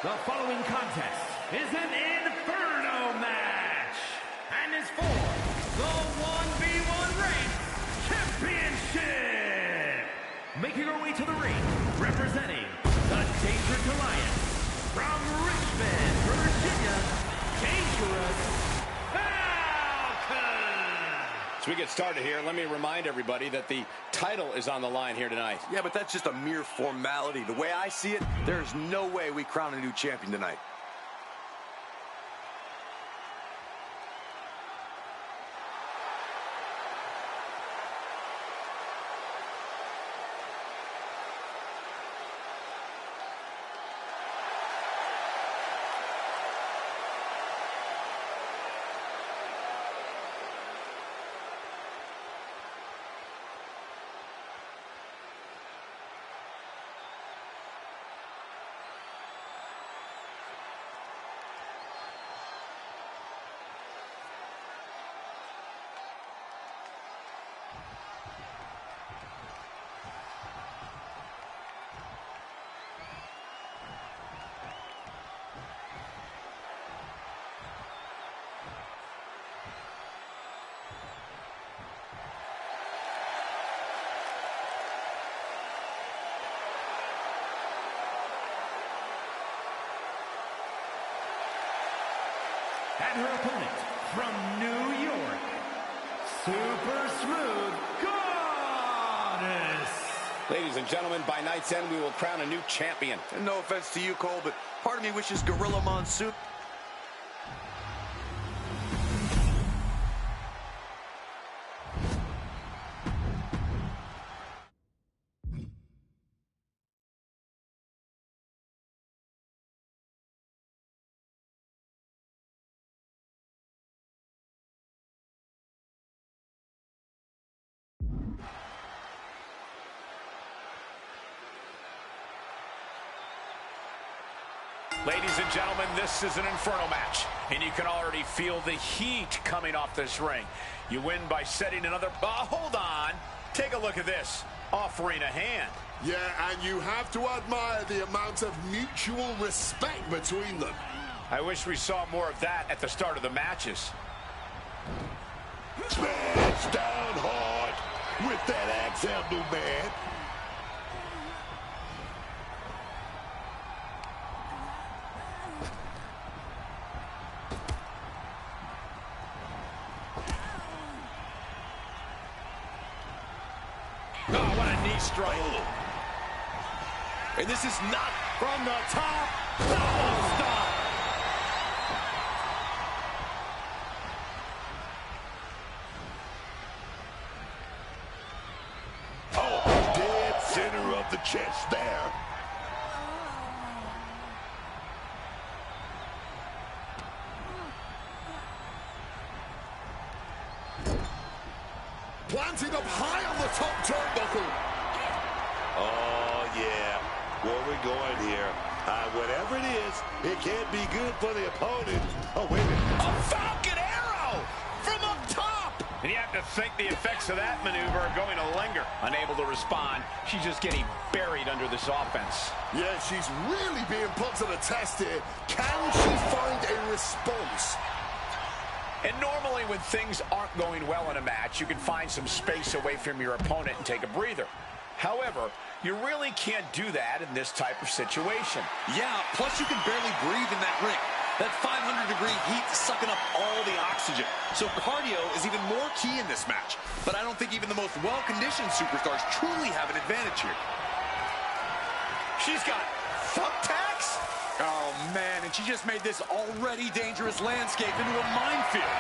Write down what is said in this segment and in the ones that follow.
The following contest is an Inferno match and is for the 1v1 Race Championship. Making her way to the ring, representing the Dangerous Alliance from Richmond, Virginia, Dangerous Falcon. As we get started here, let me remind everybody that the title is on the line here tonight. Yeah, but that's just a mere formality. The way I see it, there's no way we crown a new champion tonight. And her opponent from New York, Super Smooth Goddess. Ladies and gentlemen, by night's end, we will crown a new champion. And no offense to you, Cole, but part of me wishes Gorilla Monsoon... Ladies and gentlemen, this is an Inferno match, and you can already feel the heat coming off this ring. You win by setting another... hold on. Take a look at this. Offering a hand. Yeah, and you have to admire the amount of mutual respect between them. I wish we saw more of that at the start of the matches. Smash down hard with that axe handle, man. Oh, what a knee strike. And this is not... From the top. Double stop. Oh, dead center of the chest there. Planting up high on the top turnbuckle. Oh, yeah. Where we going here? Whatever it is, it can't be good for the opponent. Oh, wait a minute. A Falcon arrow from up top. And you have to think the effects of that maneuver are going to linger. Unable to respond, she's just getting buried under this offense. Yeah, she's really being put to the test here. Can she find a response? And normally when things aren't going well in a match, you can find some space away from your opponent and take a breather. However, you really can't do that in this type of situation. Yeah, plus you can barely breathe in that ring. That 500-degree heat sucking up all the oxygen. So cardio is even more key in this match. But I don't think even the most well-conditioned superstars truly have an advantage here. She's got thumbtacks? Oh, man, and she just made this already dangerous landscape into a minefield.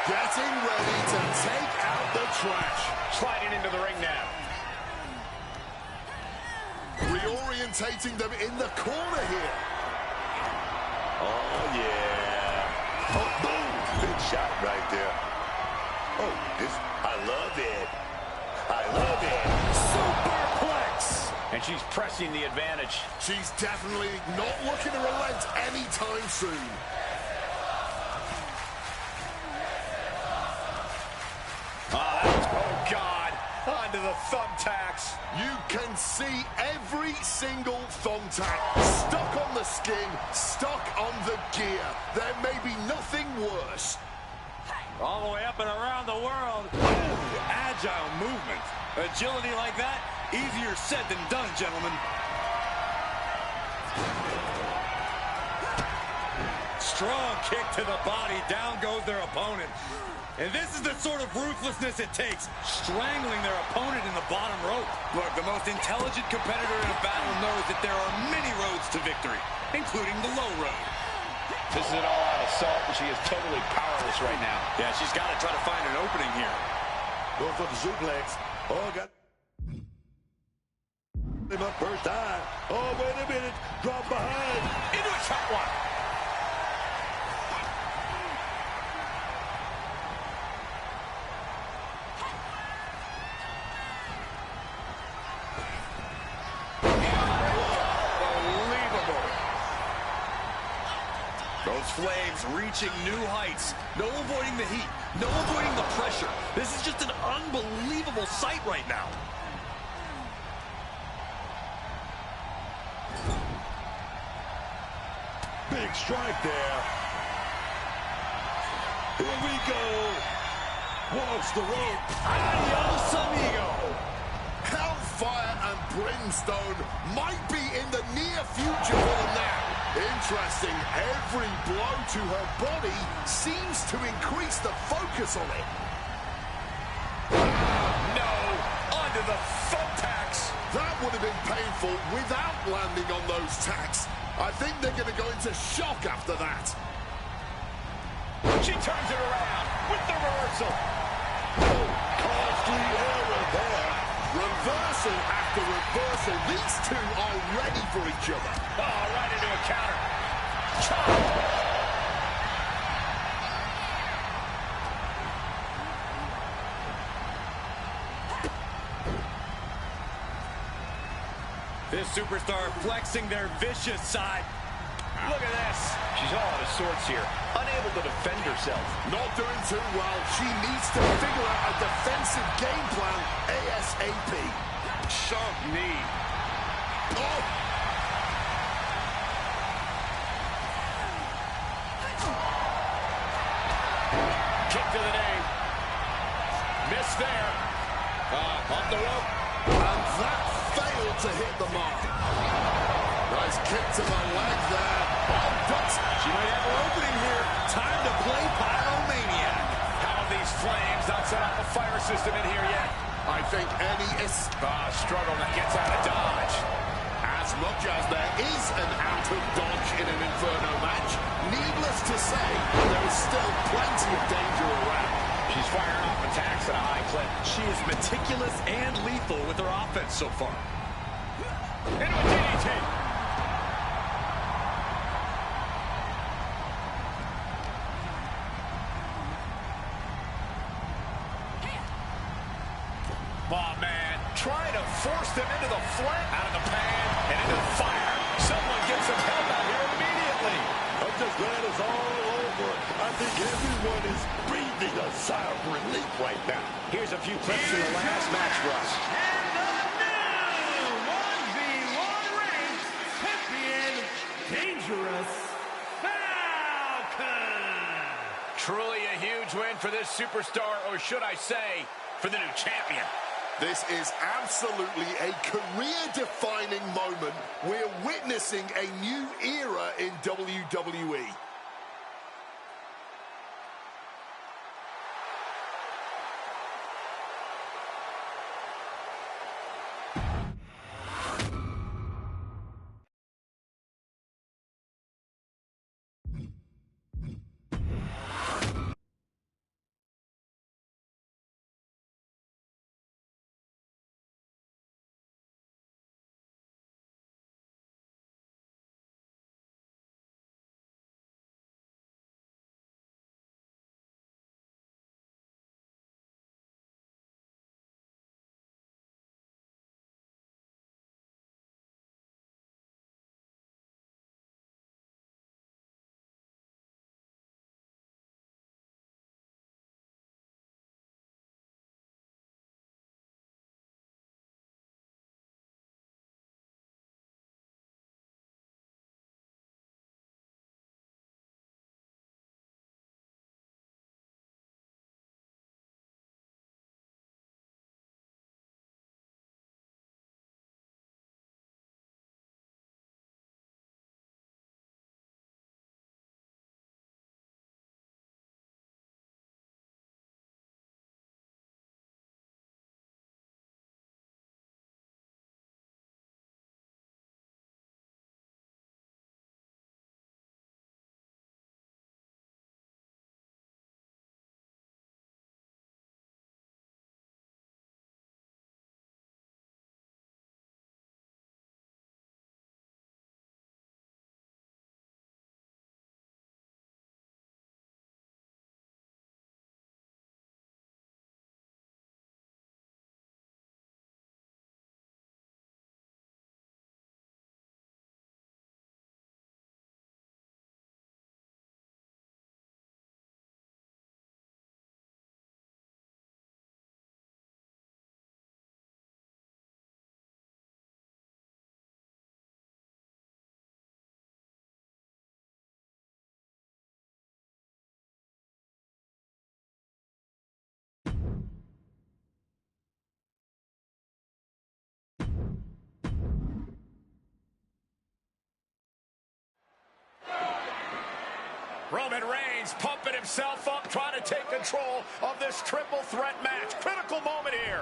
Getting ready to take out the trash. Sliding into the ring now. Reorientating them in the corner here. Oh, yeah. Oh, boom. Big shot right there. Oh, I love it. I love it. Superplex. And she's pressing the advantage. She's definitely not looking to relent anytime soon. Oh, God. onto the thumbtacks. You can see every single thumbtack stuck on the skin, stuck on the gear. There may be nothing worse. All the way up and around the world. Oh, agile movement. Agility like that, easier said than done, gentlemen. Strong kick to the body. Down goes their opponent. And this is the sort of ruthlessness it takes, strangling their opponent in the bottom rope. Look, the most intelligent competitor in a battle knows that there are many roads to victory, including the low road. This is an all-out assault, and she is totally powerless right now. Yeah, she's got to try to find an opening here. Go for the suplex. Oh, got him up first time. Oh, wait a minute. Drop behind. Into a chop block. Those flames reaching new heights. No avoiding the heat. No avoiding the pressure. This is just an unbelievable sight right now. Big strike there. Here we go. Walks the rope. Adios, amigo. Hellfire and brimstone might be in the near future for them now. Interesting. Every blow to her body seems to increase the focus on it. No, onto the thumbtacks. That would have been painful without landing on those tacks. I think they're going to go into shock after that. She turns it around with the reversal. Oh, costly error there. Reversal after reversal. These two are ready for each other. Oh, right into a counter. Chop. This superstar flexing their vicious side. Look at this. She's all out of sorts here. Unable to defend herself. Not doing too well. She needs to figure out a defensive game plan ASAP. Sharp knee. Oh! Kick to the knee. Missed there. Off the rope. And that failed to hit the mark. Nice kick to the leg there. Oh, She might have an opening here. Time to play Pyromaniac. How have these flames not set off a fire system in here yet? I think any Struggle that gets out of dodge. as much as there is an out of dodge in an Inferno match, needless to say, there is still plenty of danger around. She's firing off attacks at a high clip. She is meticulous and lethal with her offense so far. Into a DDT. Oh, man. Trying to force them into the flame. Out of the pan and into the fire. Someone gets some help out here immediately. I'm just glad it's all over. I think everyone is breathing a sigh of relief right now. Here's a few clips from the last match for us. And the new 1v1 ring champion, Dangerous Falcon. Truly a huge win for this superstar, or should I say, for the new champion. This is absolutely a career-defining moment. We're witnessing a new era in WWE. Roman Reigns pumping himself up, trying to take control of this triple threat match. Critical moment here.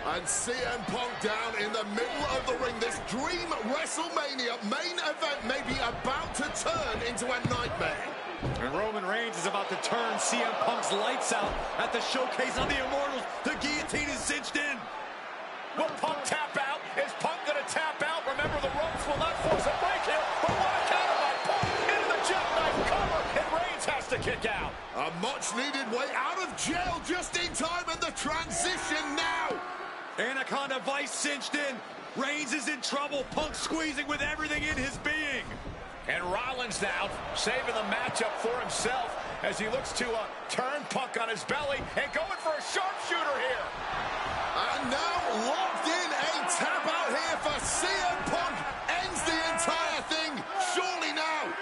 And CM Punk down in the middle of the ring. This dream WrestleMania main event may be about to turn into a nightmare. And Roman Reigns is about to turn CM Punk's lights out at the showcase on the Immortals. The guillotine is cinched in. Will Punk tap out? Is Punk going to tap out? Remember, the ropes will not force a break here. But what a counter by Punk into the jackknife cover. And Reigns has to kick out. A much-needed way out of jail just in time, and the transition now. Anaconda Vice cinched in. Reigns is in trouble. Punk squeezing with everything in his being. And Rollins now saving the matchup for himself as he looks to turn Punk on his belly and going for a sharpshooter here. And now locked in, a tap out here for CM Punk. Ends the entire thing, surely now.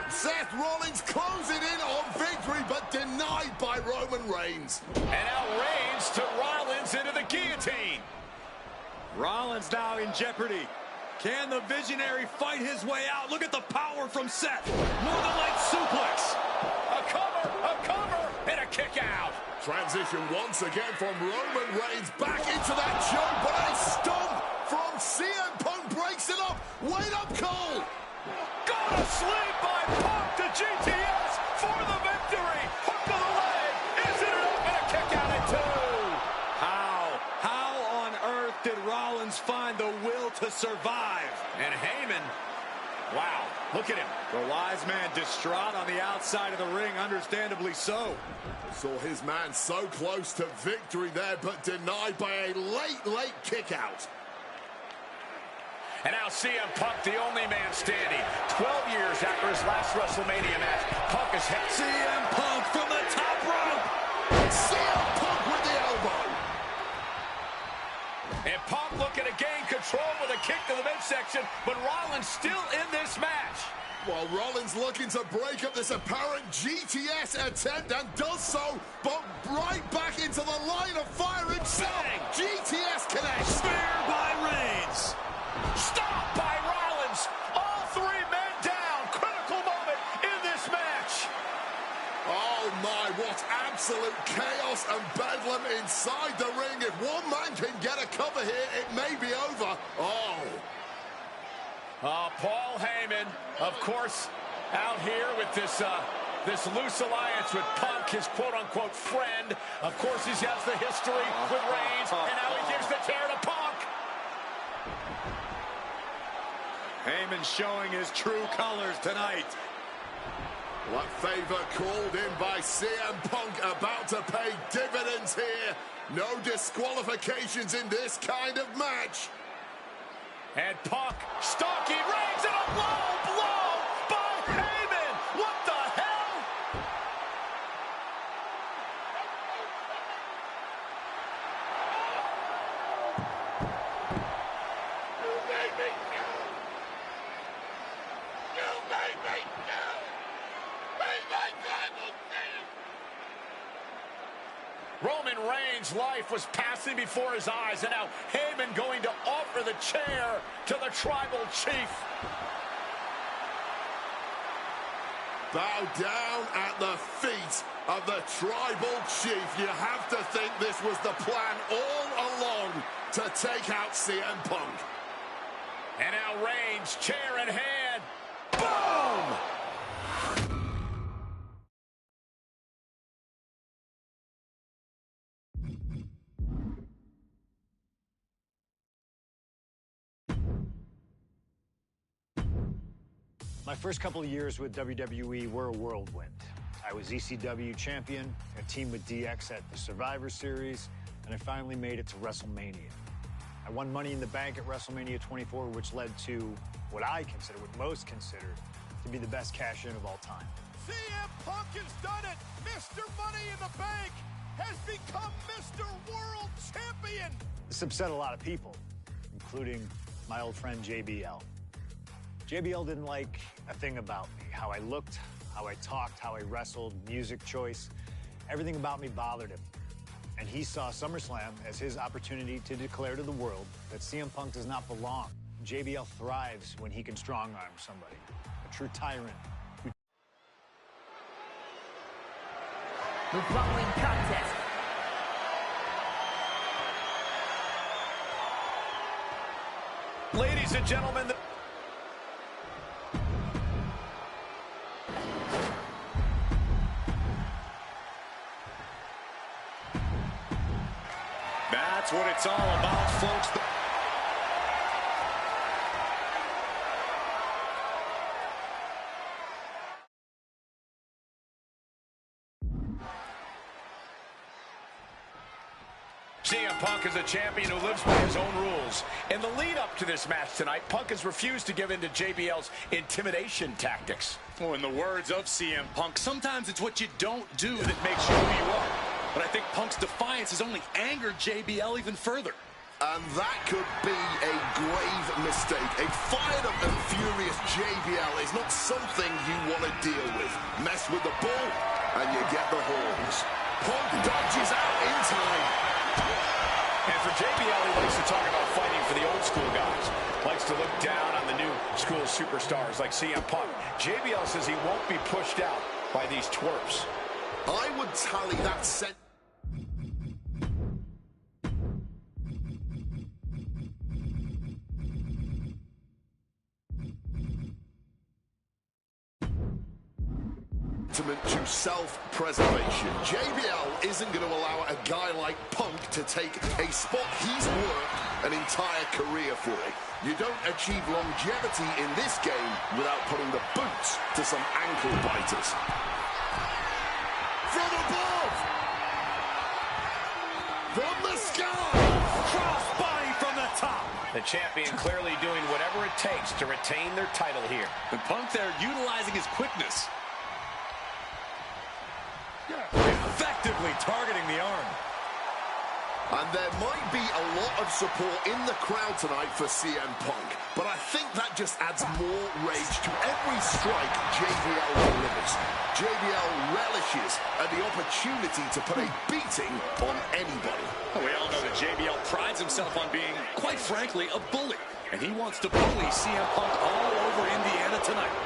Seth Rollins closing in on victory, but denied by Roman Reigns. And now Reigns to Rollins into the guillotine. Rollins now in jeopardy. Can the Visionary fight his way out? Look at the power from Seth. Northern Light suplex. A cover, and a kick out. Transition once again from Roman Reigns back into that choke, but a stomp from CM Punk breaks it up. Wait up, Cole. Go to sleep by Punk to GTS for the victory. Hook to the leg. Is it enough? And a kick out at 2. How on earth did Rollins find the will to survive? And Heyman, wow, look at him. The wise man distraught on the outside of the ring, understandably so. Saw his man so close to victory there, but denied by a late kick out. And now CM Punk, the only man standing. 12 years after his last WrestleMania match, Punk is hit. CM Punk from the top rope. CM Punk with the elbow. And Punk looking to gain control with a kick to the midsection, but Rollins still in this match. While Rollins looking to break up this apparent GTS attempt, and does so, but right back into the line of fire himself. Bang. GTS connects. Spear by Reigns. Stop by Rollins. All 3 men down. Critical moment in this match. Oh my, what absolute chaos and bedlam inside the ring. If one man can get a cover here, it may be over. Paul Heyman, of course, out here with this loose alliance with Punk, his quote-unquote friend. Of course, he has the history with Reigns, and now he gives the tear to Punk. Heyman showing his true colors tonight. That favor called in by CM Punk about to pay dividends here. No disqualifications in this kind of match. And Punk stalking Reigns, and a low blow by Heyman. What the hell? You made me know. You made me know. Be my tribal chief. Roman Reigns' life was passing before his eyes, and now Heyman going to offer the chair to the tribal chief. Bow down at the feet of the tribal chief. You have to think this was the plan all along to take out CM Punk. And now Reigns, chair in hand. Boom! My first couple of years with WWE were a whirlwind. I was ECW champion, a team with DX at the Survivor Series, and I finally made it to WrestleMania. I won Money in the Bank at WrestleMania 24, which led to what most consider to be the best cash-in of all time. CM Punk has done it! Mr. Money in the Bank has become Mr. World Champion! This upset a lot of people, including my old friend JBL. JBL didn't like a thing about me, how I looked, how I talked, how I wrestled, music choice. Everything about me bothered him. And he saw SummerSlam as his opportunity to declare to the world that CM Punk does not belong. JBL thrives when he can strong-arm somebody, a true tyrant. The following contest ladies and gentlemen, that's what it's all about, folks. CM Punk is a champion who lives by his own rules. In the lead up to this match tonight, Punk has refused to give in to JBL's intimidation tactics. Well, in the words of CM Punk, sometimes it's what you don't do that makes you who you are. But I think Punk's defiance has only angered JBL even further. And that could be a grave mistake. A fired up and furious JBL is not something you want to deal with. Mess with the ball, and you get the horns. Punk dodges out in time. And for JBL, he likes to talk about fighting for the old school guys. Likes to look down on the new school superstars like CM Punk. JBL says he won't be pushed out by these twerps. I would tally that sentiment to self-preservation. JBL isn't going to allow a guy like Punk to take a spot he's worked an entire career for. You don't achieve longevity in this game without putting the boots to some ankle biters. From above! From the sky! Crossbody from the top! The champion clearly doing whatever it takes to retain their title here. And Punk there utilizing his quickness. Effectively targeting the arm. And there might be a lot of support in the crowd tonight for CM Punk, but I think that just adds more rage to every strike JBL delivers. JBL relishes at the opportunity to put a beating on anybody. We all know that JBL prides himself on being, quite frankly, a bully. And he wants to bully CM Punk all over Indiana tonight.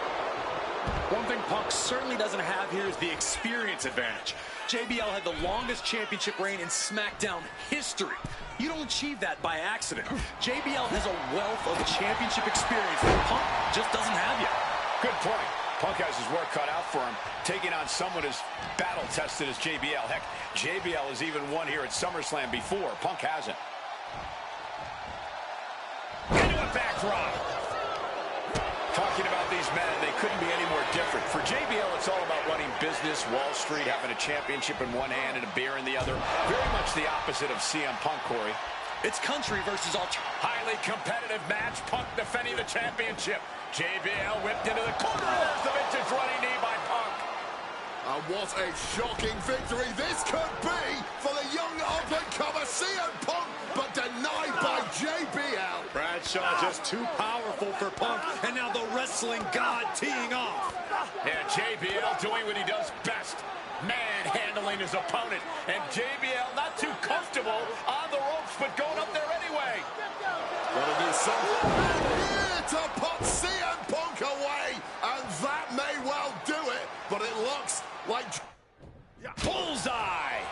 One thing Punk certainly doesn't have here is the experience advantage. JBL had the longest championship reign in SmackDown history. You don't achieve that by accident. JBL has a wealth of championship experience that Punk just doesn't have yet. Good point. Punk has his work cut out for him, taking on someone as battle-tested as JBL. Heck, JBL has even won here at SummerSlam before. Punk hasn't. Into a backdrop. Talking about these men, they couldn't be any more different. For JBL, it's all about running business, Wall Street, having a championship in one hand and a beer in the other. Very much the opposite of CM Punk, Corey. It's country versus highly competitive match. Punk defending the championship. JBL whipped into the corner. There's the vintage running knee by Punk. And what a shocking victory this could be for the young up-and-comer CM Punk, but denied by JBL. Bradshaw just too powerful for Punk, and now the wrestling god teeing off. Yeah, JBL doing what he does best, manhandling his opponent. And JBL not too comfortable on the ropes, but going up there anyway. Gonna do something here to put CM Punk away, and that may well do it, but it looks like bullseye.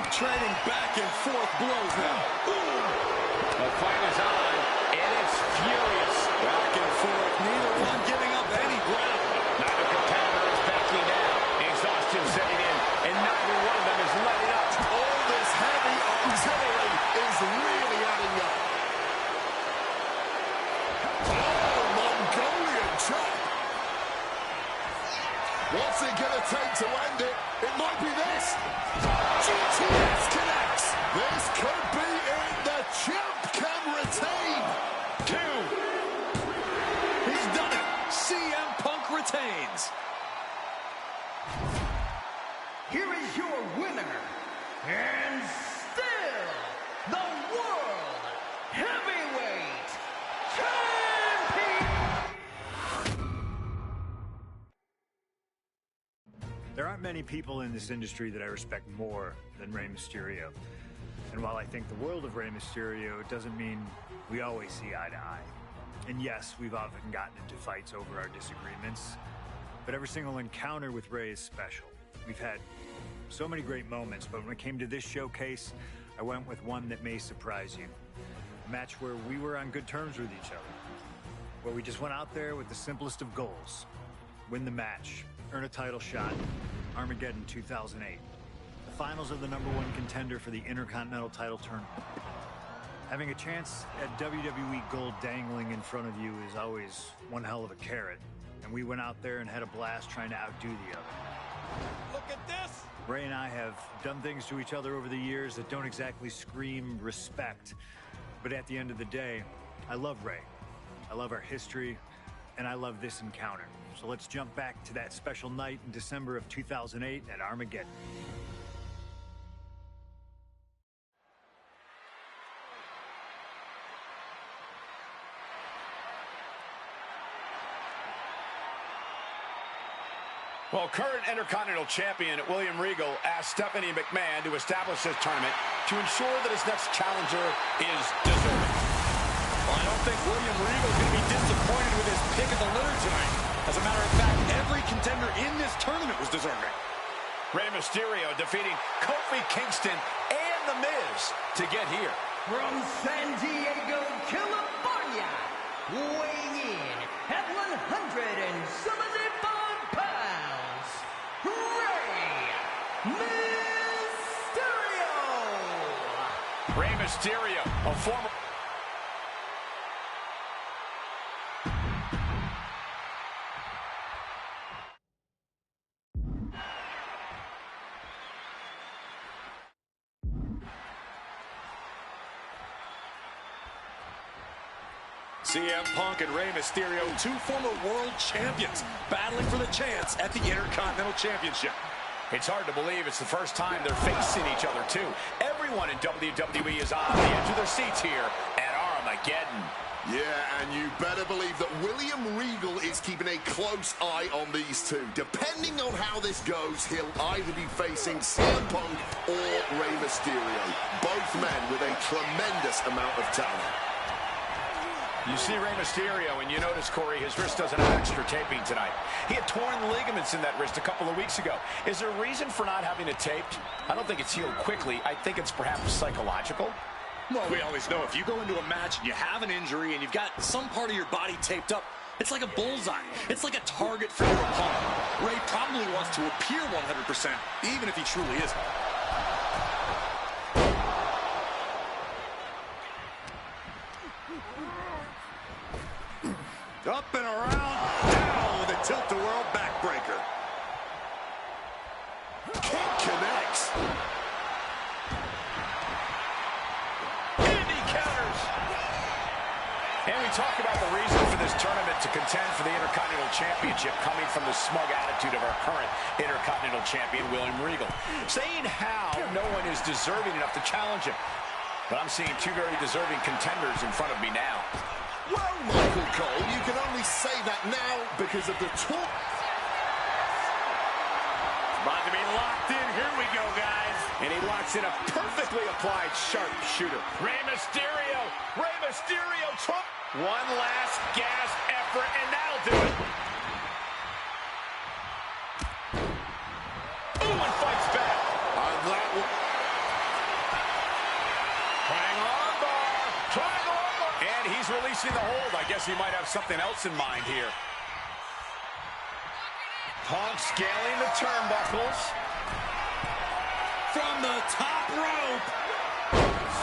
Trading back and forth blows now. The fight is on, and it's furious. Back and forth, neither one giving up any ground. Neither competitor is backing down. Exhaustion setting in, and neither one of them is letting up. all this heavy artillery is really adding up. Oh, Mongolian chop. What's it gonna take to end it? It might be this. GTS connects. This could be it. The champ can retain. 2. He's done it. CM Punk retains. Here is your winner, and still the World Heavyweight Champion! There aren't many people in this industry that I respect more than Rey Mysterio. And while I think the world of Rey Mysterio, it doesn't mean we always see eye to eye. And yes, we've often gotten into fights over our disagreements, but every single encounter with Rey is special. We've had So many great moments, but when it came to this showcase, I went with one that may surprise you. A match where we were on good terms with each other. Where we just went out there with the simplest of goals. Win the match, earn a title shot, Armageddon 2008. The finals of the #1 contender for the Intercontinental title tournament. Having a chance at WWE gold dangling in front of you is always one hell of a carrot. And we went out there and had a blast trying to outdo the other. Look at this. Ray and I have done things to each other over the years that don't exactly scream respect. But at the end of the day, I love Ray. I love our history, and I love this encounter. So let's jump back to that special night in December of 2008 at Armageddon. Well, current Intercontinental Champion William Regal asked Stephanie McMahon to establish this tournament to ensure that his next challenger is deserving. Well, I don't think William Regal is going to be disappointed with his pick of the litter tonight. As a matter of fact, every contender in this tournament was deserving. Rey Mysterio defeating Kofi Kingston and The Miz to get here. From San Diego, California, weighing in at 175 pounds, Rey Mysterio, a former... CM Punk and Rey Mysterio, two former world champions, battling for the chance at the Intercontinental Championship. It's hard to believe it's the first time they're facing each other, too. Everyone in WWE is on the edge of their seats here at Armageddon. Yeah, and you better believe that William Regal is keeping a close eye on these two. Depending on how this goes, he'll either be facing CM Punk or Rey Mysterio. Both men with a tremendous amount of talent. You see Rey Mysterio, and you notice, Corey, his wrist doesn't have extra taping tonight. He had torn ligaments in that wrist a couple of weeks ago. Is there a reason for not having it taped? I don't think it's healed quickly. I think it's perhaps psychological. Well, we always know if you go into a match and you have an injury and you've got some part of your body taped up, it's like a bullseye. It's like a target for your opponent. Ray probably wants to appear 100%, even if he truly isn't. Up and around, down with a tilt-the-world backbreaker. Kick connects. And he counters. And we talk about the reason for this tournament to contend for the Intercontinental Championship coming from the smug attitude of our current Intercontinental Champion, William Regal. Saying how no one is deserving enough to challenge him. But I'm seeing two very deserving contenders in front of me now. Well, Michael Cole, you can only say that now because of the talk. About to be locked in. Here we go, guys. And he locks in a perfectly applied sharpshooter. Rey Mysterio. Rey Mysterio. Trump. One last gasp effort, and that'll do it. Ooh, and fights back. And that will... And he's releasing the hold. I guess he might have something else in mind here. Punk scaling the turnbuckles. From the top rope.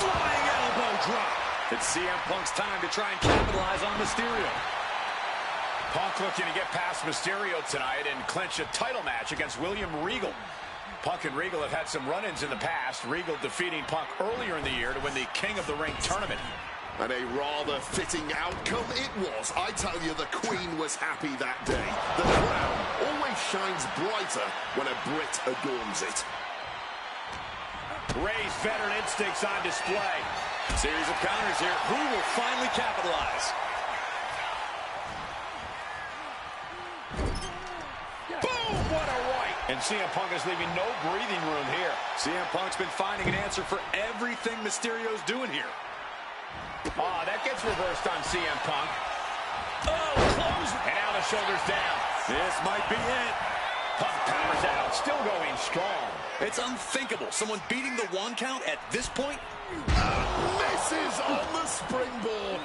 Flying elbow drop. It's CM Punk's time to try and capitalize on Mysterio. Punk looking to get past Mysterio tonight and clinch a title match against William Regal. Punk and Regal have had some run-ins in the past. Regal defeating Punk earlier in the year to win the King of the Ring tournament. And a rather fitting outcome it was. I tell you, the Queen was happy that day. The crown always shines brighter when a Brit adorns it. Ray's veteran instincts on display. Series of counters here. Who will finally capitalize? Boom! What a right! And CM Punk is leaving no breathing room here. CM Punk's been finding an answer for everything Mysterio's doing here. Oh, that gets reversed on CM Punk. Oh, close. And now the shoulders down. This might be it. Punk powers out, still going strong. It's unthinkable. Someone beating the 1 count at this point. Misses on the springboard.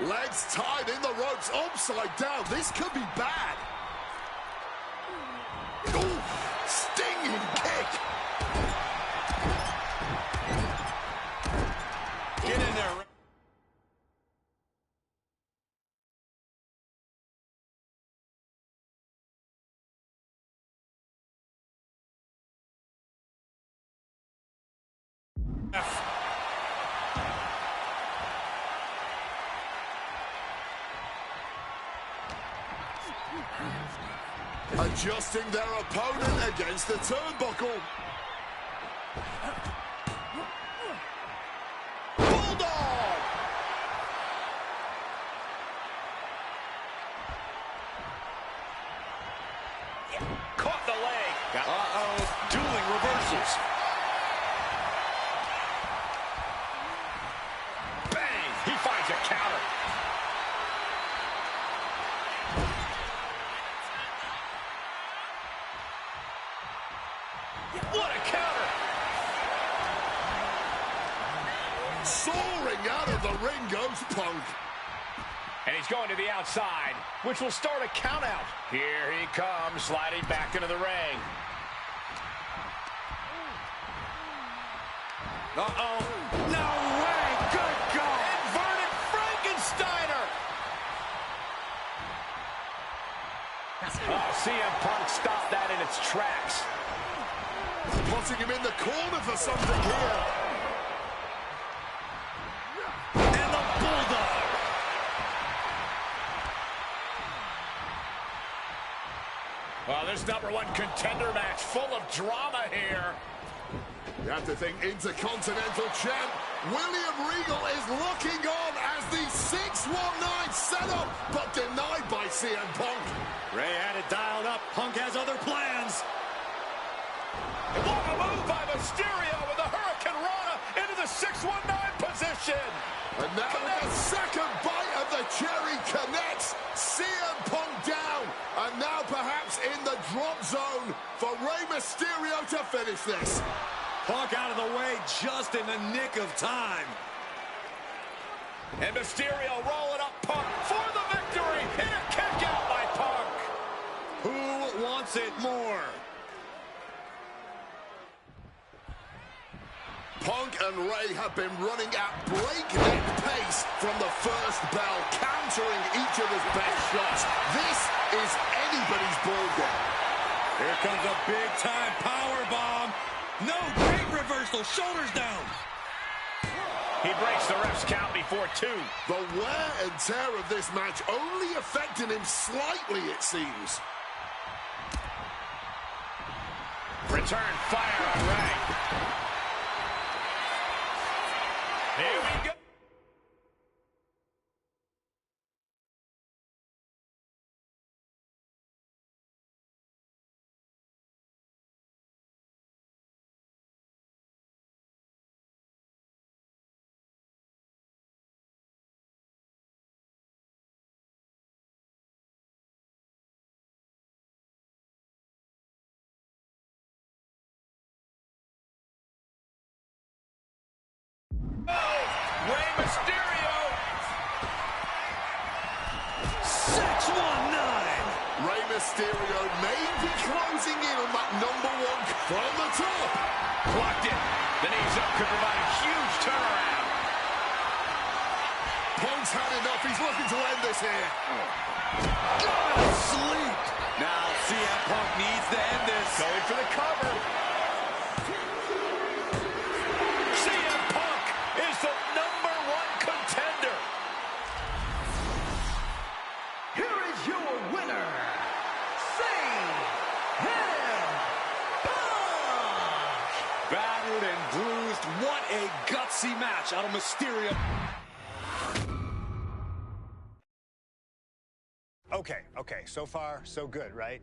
Legs tied in the ropes, upside down. This could be bad. Ooh, stinging kick. Get in there. Adjusting their opponent against the turnbuckle. Bulldog! Caught the leg. Uh-oh, dueling reversals. Bang! He finds a counter. What a counter! Soaring out of the ring goes Punk. And he's going to the outside, which will start a count out. Here he comes, sliding back into the ring. Uh-oh. No way! Good God! Inverted Frankensteiner! Oh, CM Punk stopped that in its tracks. Putting him in the corner for something here. And the Bulldog. Well, this #1 contender match full of drama here. You have to think Intercontinental Champ William Regal is looking on as the 619 setup, but denied by CM Punk. Ray had it dialed up. Punk has other plans. What a move by Mysterio with the Hurricane Rana into the 619 position. And now the second bite of the cherry connects. CM Punk down. And now perhaps in the drop zone for Rey Mysterio to finish this. Punk out of the way just in the nick of time. And Mysterio rolling up Punk for the victory. And a kick out by Punk. Who wants it more? Punk and Rey have been running at breakneck pace from the first bell, countering each other's best shots. This is anybody's ballgame. Here comes a big-time power bomb. No, great reversal. Shoulders down. He breaks the ref's count before 2. The wear and tear of this match only affecting him slightly, it seems. Return fire on Rey. Here we go. Rey Mysterio. 619. Rey Mysterio may be closing in on that #1 from the top. Blocked it. The knees up could provide a huge turnaround. Punk's had enough. He's looking to end this here. Gotta sleep. Now CM Punk needs to end this. Going for the cover. CM Punk is the #1 contender. Here is your winner, CM Punk! Battered and bruised. What a gutsy match out of Mysterio. Okay, so far, so good, right?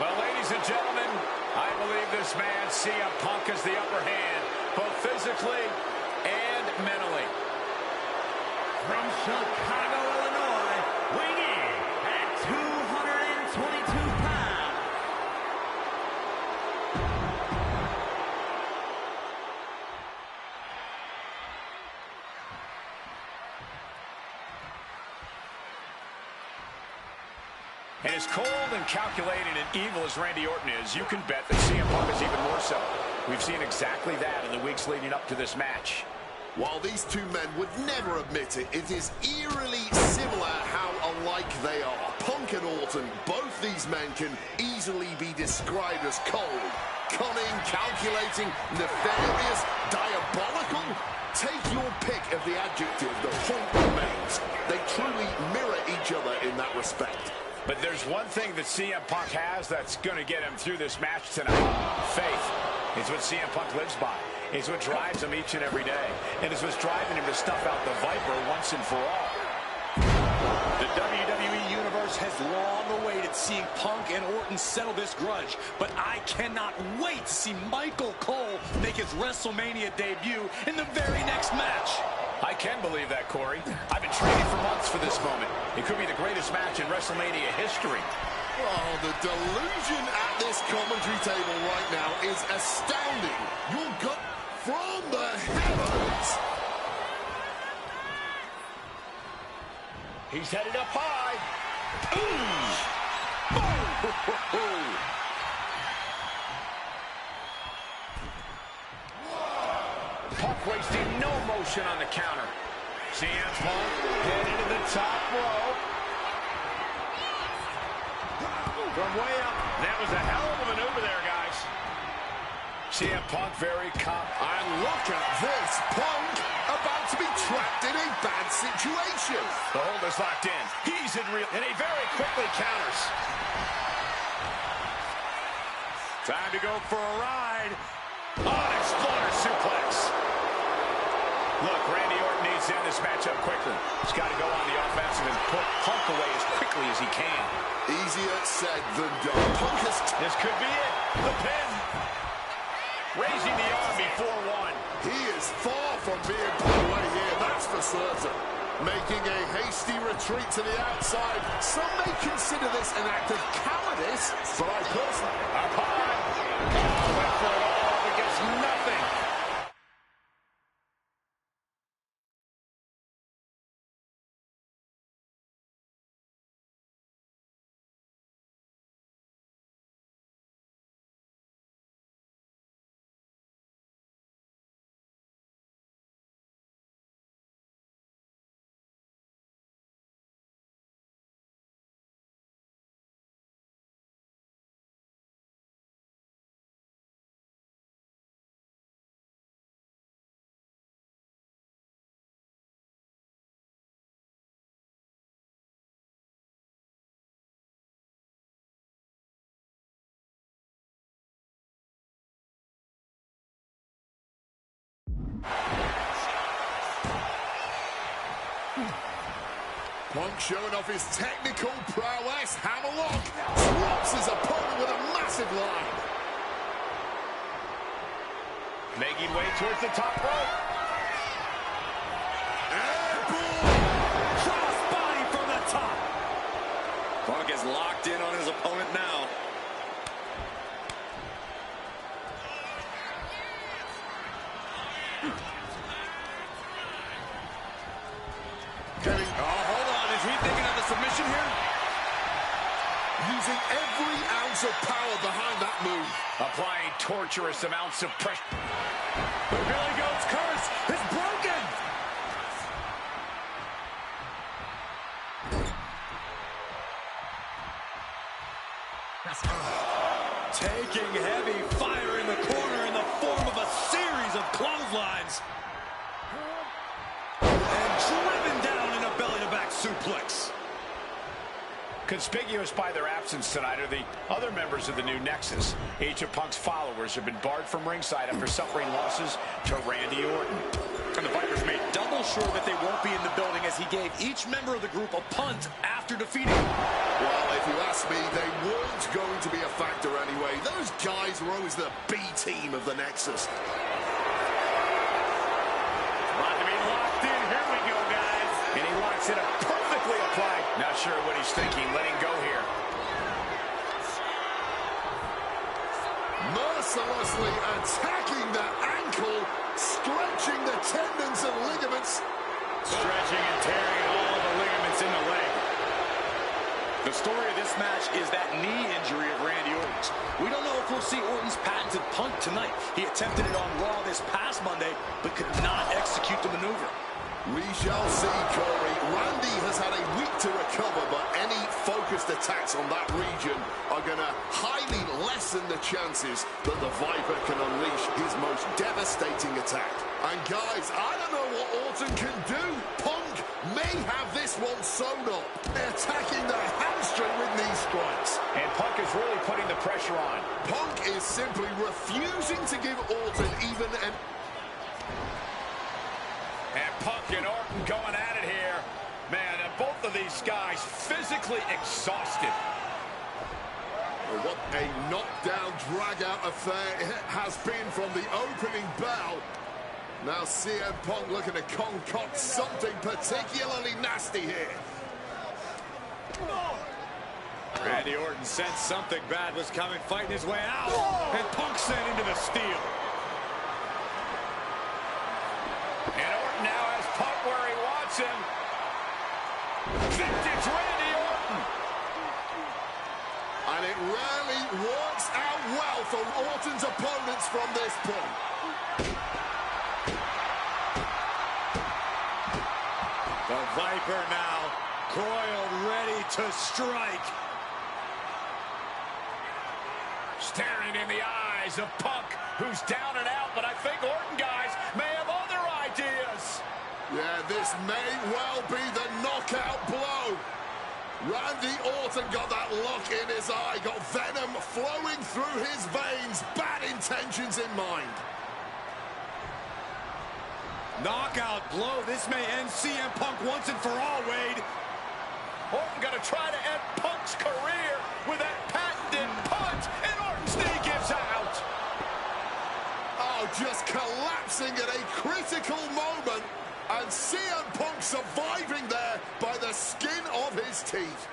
Well, ladies Ladies and gentlemen, I believe this man, CM Punk, has the upper hand, both physically and mentally. From Chicago, Illinois, weighing in at 222 pounds. And as cold and calculated and evil as Randy Orton is, you can bet that CM Punk is even more so. We've seen exactly that in the weeks leading up to this match. While these two men would never admit it, it is eerily similar how alike they are. Punk and Orton, both these men can easily be described as cold, cunning, calculating, nefarious, diabolical. Take your pick of the adjective, the point remains. They truly mirror each other in that respect. But there's one thing that CM Punk has that's going to get him through this match tonight. Faith. It's what CM Punk lives by. It's what drives him each and every day. And it's what's driving him to snuff out the Viper once and for all. The WWE Universe has long awaited seeing Punk and Orton settle this grudge. But I cannot wait to see Michael Cole make his WrestleMania debut in the very next match. I can believe that, Corey. I've been training for months for this moment. It could be the greatest match in WrestleMania history. Oh, the delusion at this commentary table right now is astounding. You'll go from the heavens. He's headed up high. Punk wasting no motion on the counter. CM Punk headed to the top rope. From way up. That was a hell of a maneuver there, guys. CM Punk very calm. And look at this. Punk about to be trapped in a bad situation. The hold is locked in. He's in real... And he very quickly counters. Time to go for a ride. Oh, an exploder suplex. Look, Randy Orton needs to end this matchup quickly. He's got to go on the offensive and put Punk away as quickly as he can. Easier said than done. Punk has... This could be it. The pin. Raising the arm before one. He is far from being put away here, that's for certain. Making a hasty retreat to the outside. Some may consider this an act of cowardice, but I personally... Up high. Oh, went for it all, but gets nothing. Punk showing off his technical prowess. Hammerlock drops his opponent with a massive line. Making way towards the top rope. Cross body from the top. Punk is locked in on his opponent now. Hold on. Is he thinking of a submission here? Using every ounce of power behind that move. Applying torturous amounts of pressure. The Billy Goat's curse is broken. Taking heavy fire in the corner in the form of a series of clotheslines. And driven down in a belly-to-back suplex. Conspicuous by their absence tonight are the other members of the new Nexus. Each of Punk's followers have been barred from ringside after suffering losses to Randy Orton. And the Vipers made double sure that they won't be in the building as he gave each member of the group a punt after defeating him. Well, if you ask me, they weren't going to be a factor anyway. guys were always the B team of the Nexus. About to be locked in. Here we go, guys. And he locks it up perfectly applied. Not sure what he's thinking. Letting go here. Mercilessly attacking the ankle, stretching the tendons and ligaments. Stretching and tearing all the ligaments in the leg. The story of this match is that knee injury of Randy Orton's. We don't know if we'll see Orton's patented punt tonight. He attempted it on Raw this past Monday, but could not execute the maneuver. We shall see, Corey. Randy has had a week to recover, but any focused attacks on that region are going to highly lessen the chances that the Viper can unleash his most devastating attack. And guys, I don't know what Orton can do. Punk may have this one sewn up. Attacking the hamstring with knee strikes. And Punk is really putting the pressure on. Punk is simply refusing to give Orton even an... And Punk and Orton going at it here. Man, both of these guys physically exhausted. What a knockdown, drag-out affair it has been from the opening bell. Now CM Punk looking to concoct something particularly nasty here. Randy Orton sensed something bad was coming, fighting his way out. And Punk sent into the steel. And Orton now has Punk where he wants him. Vintage Randy Orton. And it rarely works out well for Orton's opponents from this point. The Viper now coiled, ready to strike. Staring in the eyes of Punk, who's down and out, but I think Orton, guys, may have other ideas. Yeah, this may well be the knockout blow. Randy Orton got that look in his eye, got venom flowing through his veins, bad intentions in mind. Knockout blow. This may end CM Punk once and for all, Wade. Orton gonna try to end Punk's career with that patented punt, and Orton's knee gives out. Oh, just collapsing at a critical moment, and CM Punk surviving there by the skin of his teeth.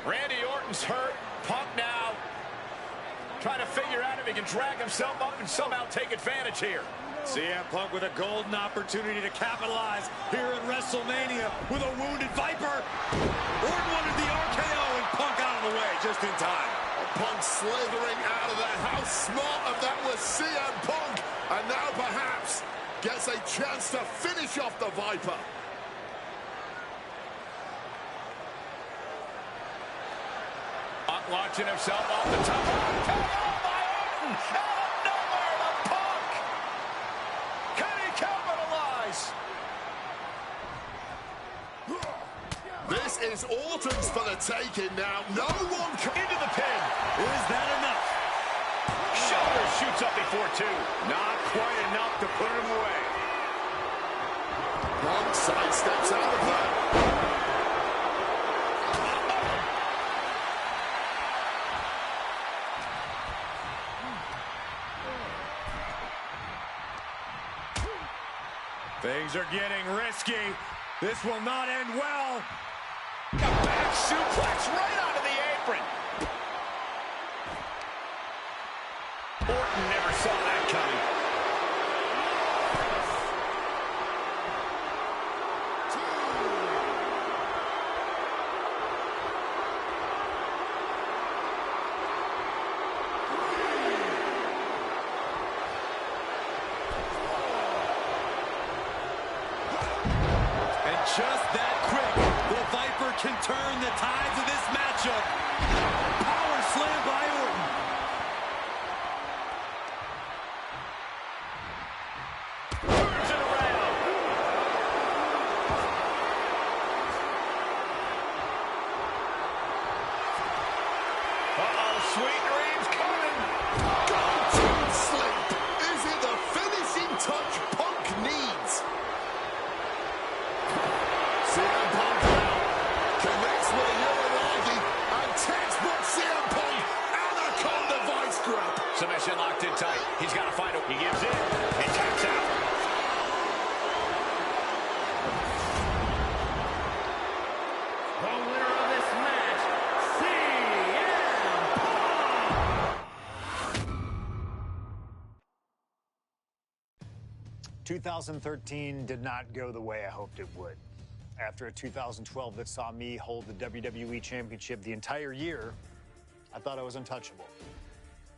Randy Orton's hurt. Punk now trying to figure out if he can drag himself up and somehow take advantage here. CM Punk with a golden opportunity to capitalize here at WrestleMania with a wounded Viper. Orton wanted the RKO and Punk out of the way just in time. Punk slithering out of there. How smart of that was CM Punk. And now perhaps gets a chance to finish off the Viper. Punk launching himself off the top. RKO by Orton. Out of nowhere to Punk. Can he capitalize? This is Orton's for the taking now. No one can... Into the pin. Is that enough? Shoulder shoots up before two. Not quite enough to put him away. Punk sidesteps out of that. Things are getting risky. This will not end well. A back suplex right onto the apron. Orton never saw that coming. Just that quick, the Viper can turn the tides of this matchup. Power slam by Orton. Turns it around. Uh-oh, sweet dreams coming. Guaranteed sleep. Is it the finishing touch Punk needs? CM Punk now connects with a Uranagi, and textbook CM Punk, and a Position locked in tight. He's got to find it. He gives in and taps out. The winner of this match, CM Punk! 2013 did not go the way I hoped it would. After a 2012 that saw me hold the WWE Championship the entire year, I thought I was untouchable.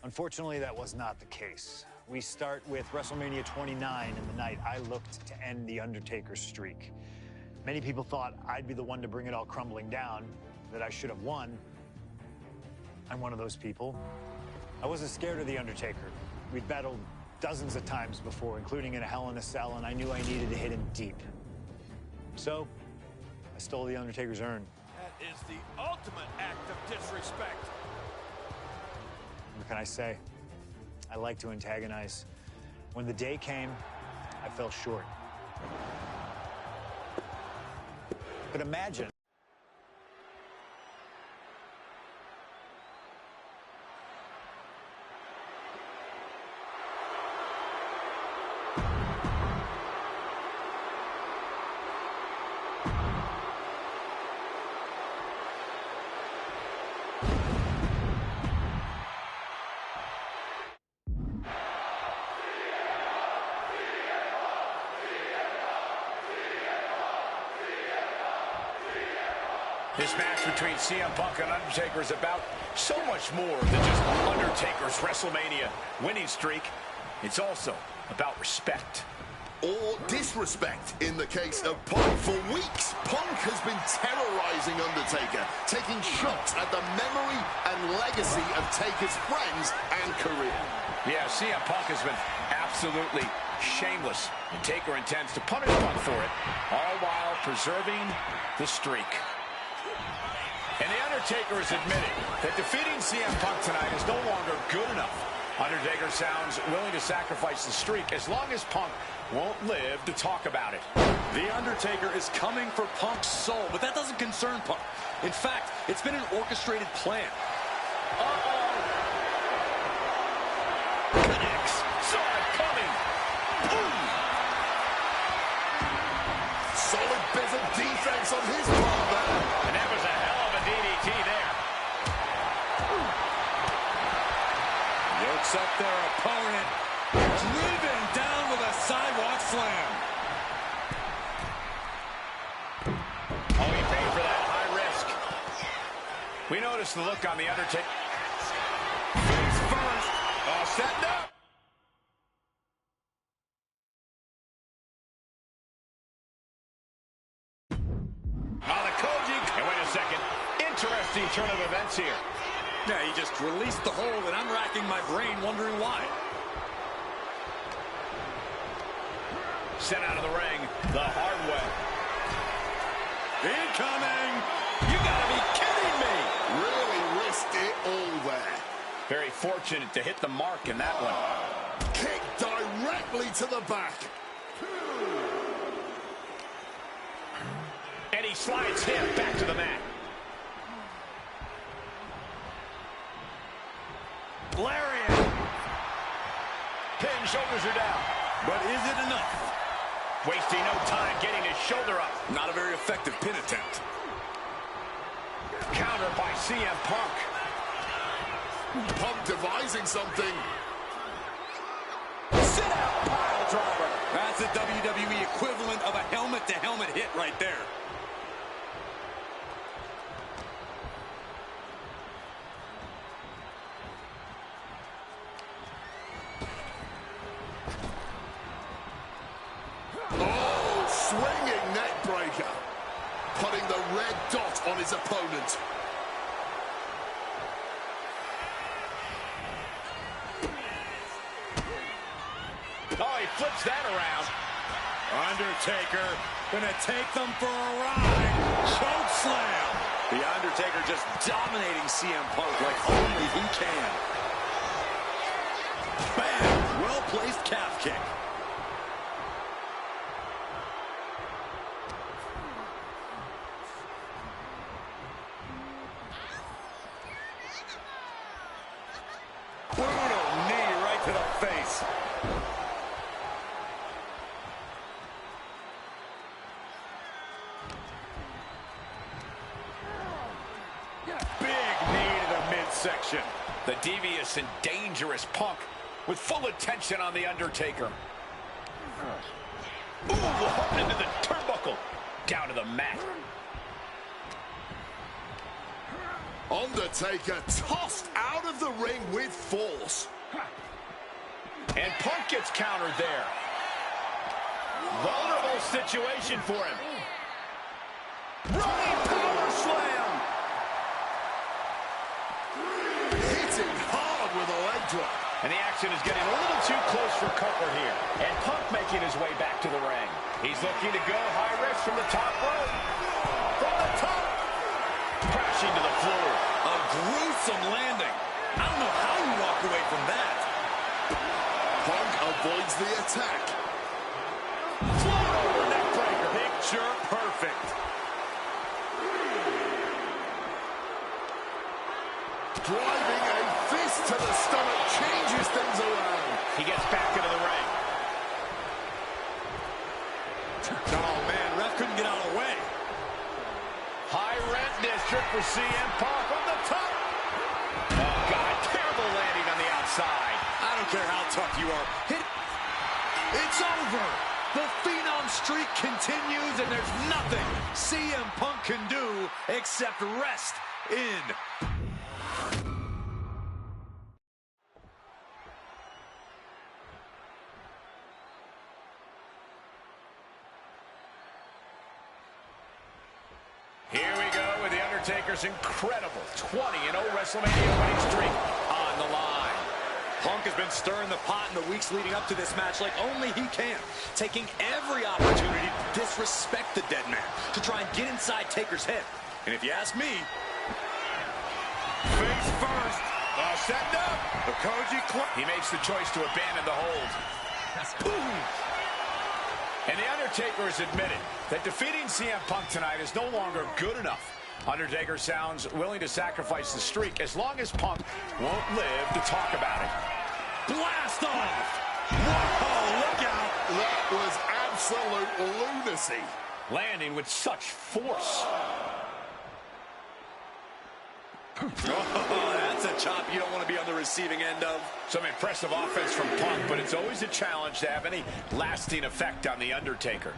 Unfortunately, that was not the case. We start with WrestleMania 29 and the night I looked to end The Undertaker's streak. Many people thought I'd be the one to bring it all crumbling down, that I should have won. I'm one of those people. I wasn't scared of The Undertaker. We'd battled dozens of times before, including in a Hell in a Cell, and I knew I needed to hit him deep. So, I stole The Undertaker's urn. That is the ultimate act of disrespect. What can I say? I like to antagonize. When the day came, I fell short. But imagine This match between CM Punk and Undertaker is about so much more than just Undertaker's WrestleMania winning streak. It's also about respect. Or disrespect in the case of Punk. For weeks, Punk has been terrorizing Undertaker, taking shots at the memory and legacy of Taker's friends and career. Yeah, CM Punk has been absolutely shameless, and Taker intends to punish Punk for it, all while preserving the streak. And The Undertaker has admitted that defeating CM Punk tonight is no longer good enough. Undertaker sounds willing to sacrifice the streak as long as Punk won't live to talk about it. The Undertaker is coming for Punk's soul, but that doesn't concern Punk. In fact, it's been an orchestrated plan. Connects. Saw it coming. Boom. Solid bit of defense on his part there. And that was a hell of a DDT there. Yokes up their opponent. Driven down with a sidewalk slam. Oh, he paid for that high risk. We noticed the look on The Undertaker. Face first. All set up. On the Koji. And wait a second. Interesting turn of events here. Yeah, he just released the hold, and I'm racking my brain wondering why. Sent out of the ring the hard way. Incoming! You gotta be kidding me! Really risked it all there. Very fortunate to hit the mark in that one. Kick directly to the back. And he slides him back to the mat. Lariat. Pin, shoulders are down. But is it enough? Wasting no time getting his shoulder up. Not a very effective pin attempt. Counter by CM Punk. Punk devising something. Sit out pile driver. That's the WWE equivalent of a helmet-to-helmet hit right there. Oh, swinging neck breaker. Putting the red dot on his opponent. Oh, he flips that around. Undertaker gonna take them for a ride. Choke slam. The Undertaker just dominating CM Punk like only he can. Bam! Well-placed calf kick. Brutal knee face. Big knee to the midsection. The devious and dangerous Punk with full attention on The Undertaker. Ooh, hooked into the turnbuckle. Down to the mat. Undertaker tossed out of the ring with force. And Punk gets countered there. Vulnerable situation for him. Running power slam. Hitting hard with a leg drop. And the action is getting a little too close for comfort here. And Punk making his way back to the ring. He's looking to go high risk from the top rope. From the top. Crashing to the floor. A gruesome landing. I don't know how you walk away from that. Punk avoids the attack. Float over neck breaker. Picture perfect. Driving a fist to the stomach changes things around. He gets back into the ring. Oh, man, ref couldn't get out of the way. High rent district for CM Punk on the top. Oh, God, terrible landing on the outside. I don't care how tough you are. Hit. It's over. The Phenom streak continues, and there's nothing CM Punk can do except rest in. Here we go with The Undertaker's incredible 20-0 WrestleMania winning streak on the line. Punk has been stirring the pot in the weeks leading up to this match like only he can, taking every opportunity to disrespect the dead man, to try and get inside Taker's head. And if you ask me, face first, setting up, the Koji Club. He makes the choice to abandon the hold. Boom! And The Undertaker has admitted that defeating CM Punk tonight is no longer good enough. Undertaker sounds willing to sacrifice the streak as long as Punk won't live to talk about it. Blast off! Whoa, look out! That was absolute lunacy. Landing with such force. Oh, that's a chop you don't want to be on the receiving end of. Some impressive offense from Punk, but it's always a challenge to have any lasting effect on The Undertaker.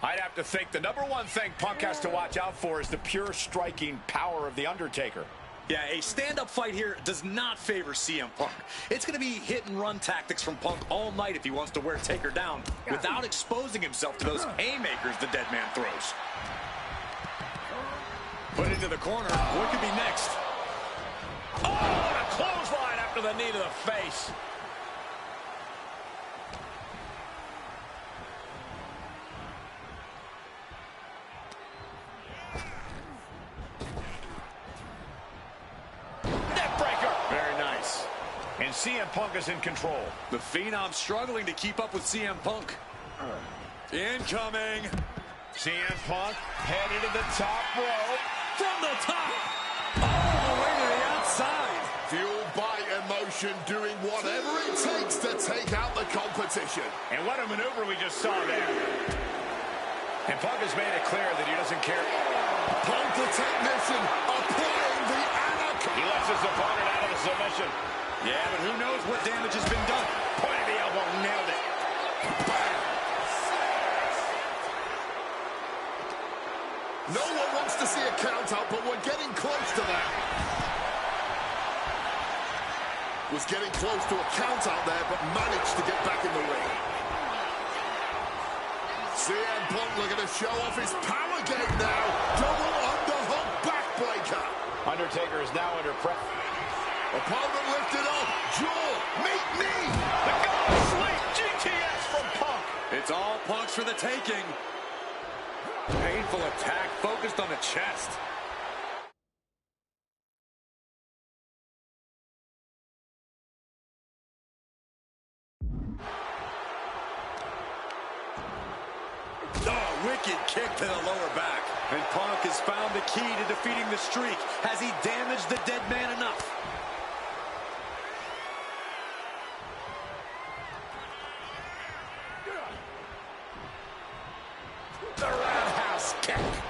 I'd have to think the number one thing Punk has to watch out for is the pure striking power of The Undertaker. Yeah, a stand-up fight here does not favor CM Punk. It's going to be hit-and-run tactics from Punk all night if he wants to wear Taker down without exposing himself to those haymakers the dead man throws. Put into the corner. What could be next? Oh, a clothesline after the knee to the face. Neckbreaker. Very nice. And CM Punk is in control. The Phenom struggling to keep up with CM Punk. Incoming. CM Punk headed to the top rope. From the top. All the way to the outside. Fueled by emotion, doing whatever it takes to take out the competition. And what a maneuver we just saw there. And Punk has made it clear that he doesn't care. Punk the technician applying the anaconda. He lets his opponent out of the submission. Yeah, but who knows what damage has been done. Point of the elbow, nailed it. Bam. No one wants to see a count out, but we're getting close to that. Was getting close to a count out there, but managed to get back in the ring. CM Punk looking to show off his power game now. Double underhook backbreaker. Undertaker is now under pressure. Opponent lifted up. Jaw. Meet me. The God Sleep GTS from Punk. It's all Punk's for the taking. Painful attack focused on the chest. Oh, wicked kick to the lower back. And Punk has found the key to defeating the streak. Has he damaged the dead man enough?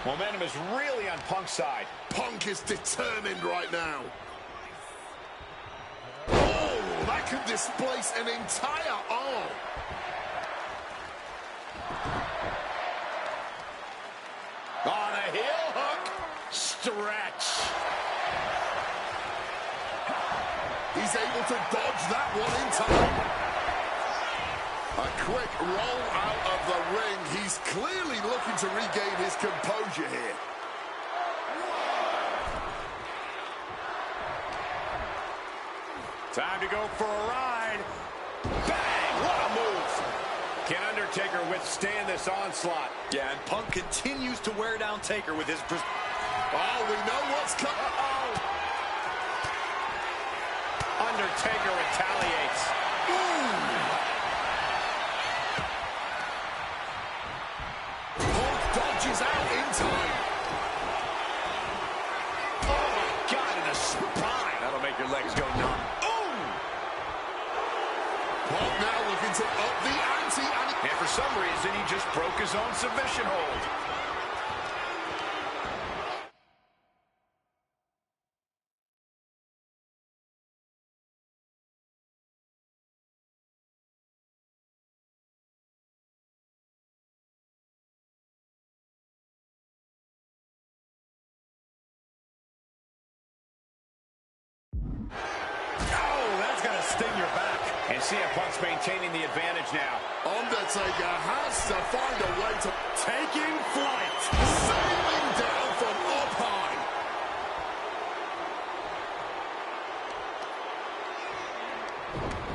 Momentum is really on Punk's side. Punk is determined right now. Oh, that could displace an entire arm. On a heel hook. Stretch. He's able to dodge that one in time. A quick roll out of the ring. He's clearly looking to regain his composure here. Time to go for a ride. Bang! What a move. Can Undertaker withstand this onslaught? Yeah, and Punk continues to wear down Taker with his... Oh, we know what's coming. Undertaker retaliates. Punk dodges out in time. Oh, my God, in the spine. That'll make your legs go numb. Punk now looking to up the ante. And for some reason, he just broke his own submission hold. Sting your back. And CM Punk's maintaining the advantage now. Undertaker has to find a way to... Taking flight. Sailing down from up high.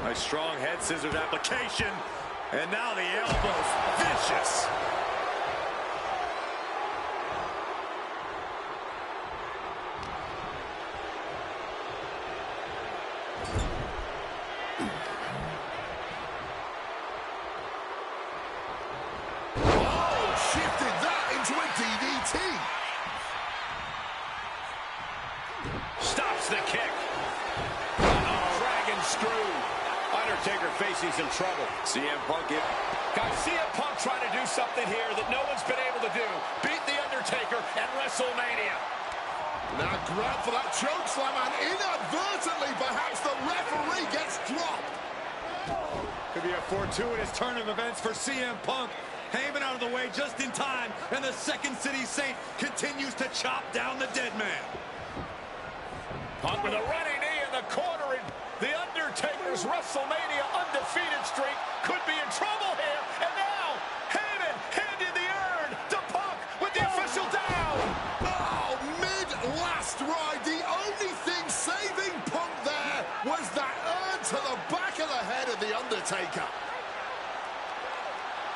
A strong head scissors application. And now the elbows. Vicious. Stops the kick. Dragon screw. Undertaker facing some trouble. CM Punk it. Guys, CM Punk trying to do something here that no one's been able to do. Beat The Undertaker at WrestleMania. Now grab for that choke slam, and inadvertently, perhaps the referee gets dropped. Could be a fortuitous turn of events for CM Punk. Heyman out of the way just in time, and the Second City Saint continues to chop down the dead man. Punk with a running knee in the corner, and The Undertaker's WrestleMania undefeated streak could be in trouble here. And now, Heyman handed the urn to Punk with the official down. Oh, mid-last ride. The only thing saving Punk there was that urn to the back of the head of The Undertaker.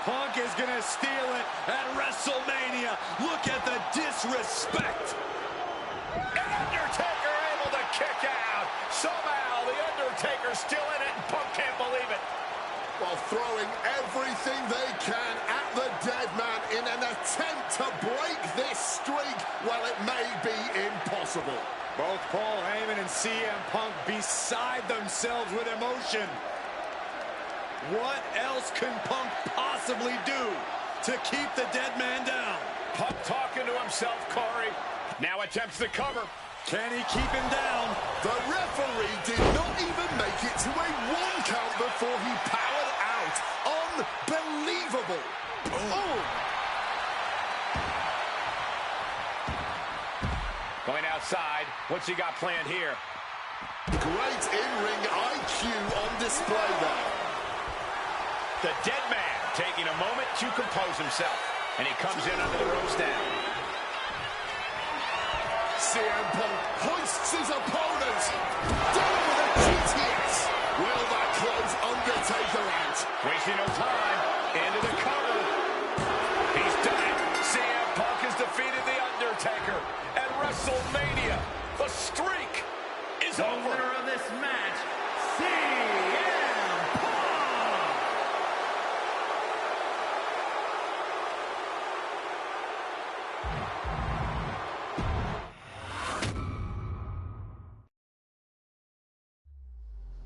Punk is going to steal it at WrestleMania. Look at the disrespect. And Undertaker able to kick out. Somehow, The Undertaker's still in it, and Punk can't believe it. While throwing everything they can at the dead man in an attempt to break this streak, well, it may be impossible. Both Paul Heyman and CM Punk beside themselves with emotion. What else can Punk possibly do to keep the dead man down? Punk talking to himself, Corey. Now attempts to cover. Can he keep him down? The referee did not even make it to a 1 count before he powered out. Unbelievable. Oh. Going outside. What's he got planned here? Great in-ring IQ on display there. The dead man taking a moment to compose himself. And he comes in under the ropes now. CM Punk hoists his opponent. Down with a GTS. Will that close Undertaker out? Wasting no time. Into the cover. He's done it. CM Punk has defeated The Undertaker at WrestleMania. The streak is over. The winner of this match, CM Punk.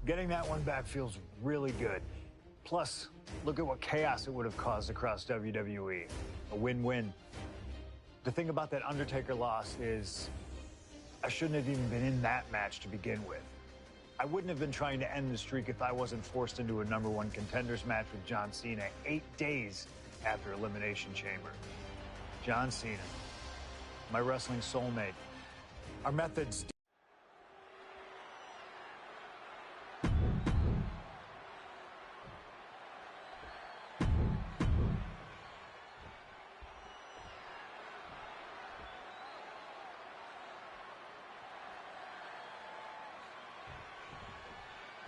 Getting that one back feels really good. Plus, look at what chaos it would have caused across WWE. A win-win. The thing about that Undertaker loss is I shouldn't have even been in that match to begin with. I wouldn't have been trying to end the streak if I wasn't forced into a #1 contenders match with John Cena 8 days after Elimination Chamber. John Cena, my wrestling soulmate. Our methods...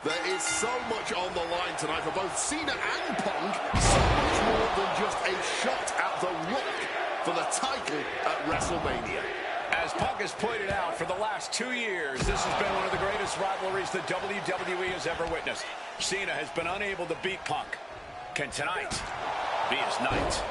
There is so much on the line tonight for both Cena and Punk. So much more than just a shot at the Rock for the title at WrestleMania. As Punk has pointed out, for the last 2 years, this has been one of the greatest rivalries the WWE has ever witnessed. Cena has been unable to beat Punk. Can tonight be his night?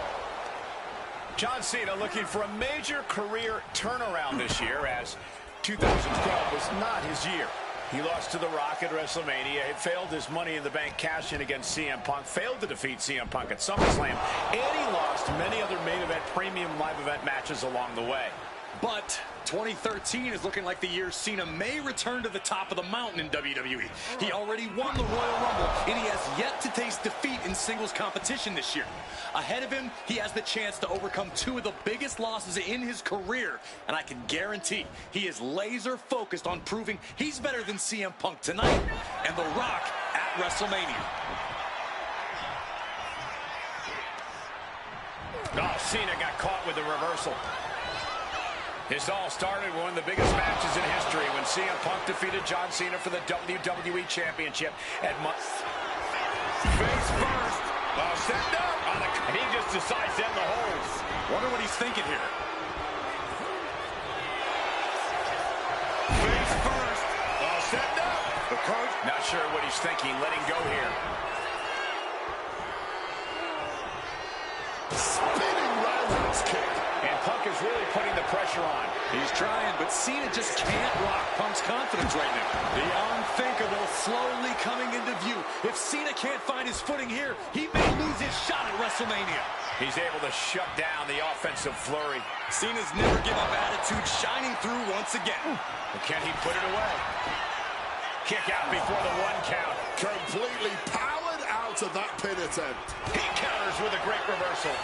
John Cena looking for a major career turnaround this year, as 2012 was not his year. He lost to The Rock at WrestleMania. He failed his Money in the Bank cash-in against CM Punk. Failed to defeat CM Punk at SummerSlam. And he lost many other main event, premium live event matches along the way. But 2013 is looking like the year Cena may return to the top of the mountain in WWE. He already won the Royal Rumble, and he has yet to taste defeat in singles competition this year. Ahead of him, he has the chance to overcome 2 of the biggest losses in his career, and I can guarantee he is laser focused on proving he's better than CM Punk tonight and The Rock at WrestleMania. Oh, Cena got caught with the reversal. This all started with one of the biggest matches in history when CM Punk defeated John Cena for the WWE Championship at Face first. Oh, set up. And he just decides to end the holds. Wonder what he's thinking here. Face first. Oh, set up. The coach. Not sure what he's thinking. Letting go here. Spinning roundhouse kick. And Punk is really putting the pressure on. He's trying, but Cena just can't rock Punk's confidence right now. The unthinkable slowly coming into view. If Cena can't find his footing here, he may lose his shot at WrestleMania. He's able to shut down the offensive flurry. Cena's never give up attitude, shining through once again. But can he put it away? Kick out before the 1 count. Completely powered out of that pin attempt. He counters with a great reversal.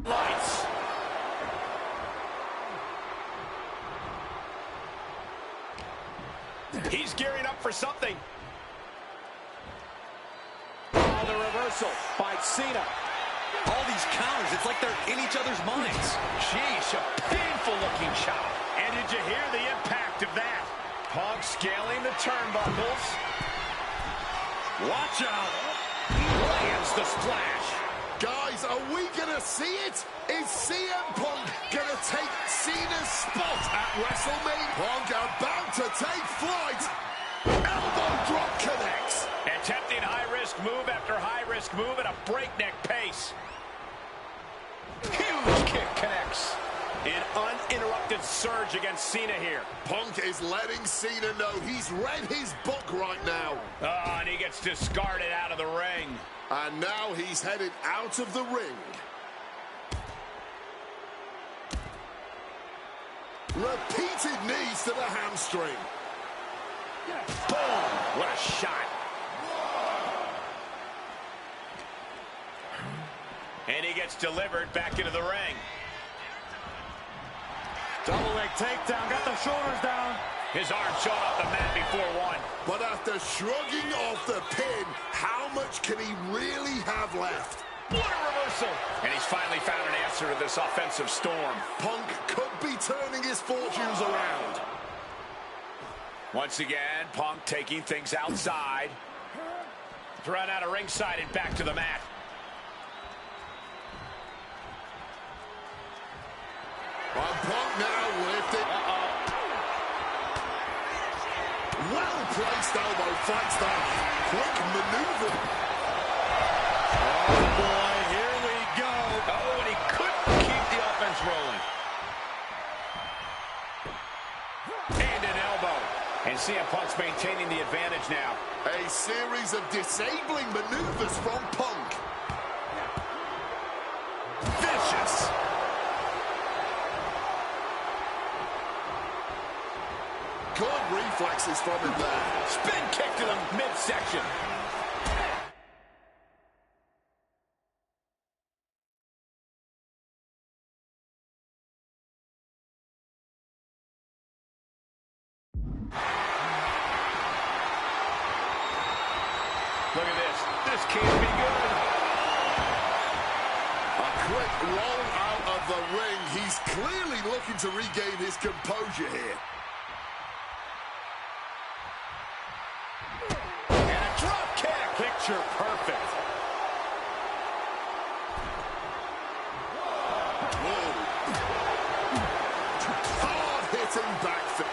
Lights. He's gearing up for something. Oh, the reversal by Cena. All these counters, it's like they're in each other's minds. Sheesh, a painful-looking shot. And did you hear the impact of that? Punk scaling the turnbuckles. Watch out. He lands the splash. Guys, are we going to see it? Is CM Punk going to take Cena's spot at WrestleMania? Punk about to take flight. Elbow drop connects. Attempting high-risk move after high-risk move at a breakneck pace. Huge kick connects. An uninterrupted surge against Cena here. Punk is letting Cena know he's read his book right now. Oh, and he gets discarded out of the ring. And now he's headed out of the ring. Repeated knees to the hamstring. Boom! What a shot. And he gets delivered back into the ring. Double leg takedown, got the shoulders down. His arm showed off the mat before one. But after shrugging off the pin, how much can he really have left? What a reversal! And he's finally found an answer to this offensive storm. Punk could be turning his fortunes around. Once again, Punk taking things outside. Thrown out of ringside and back to the mat. And Punk now lifted. Well-placed elbow fights that. Quick maneuver. Oh, boy, here we go. Oh, and he couldn't keep the offense rolling. And an elbow. And CM Punk's maintaining the advantage now. A series of disabling maneuvers from Punk. Vicious. Good reflexes from him there. Spin kick to the midsection. Look at this. This can't be good. A quick roll out of the ring. He's clearly looking to regain his composure here. And a drop kick. Picture perfect. Hard-hitting back fist.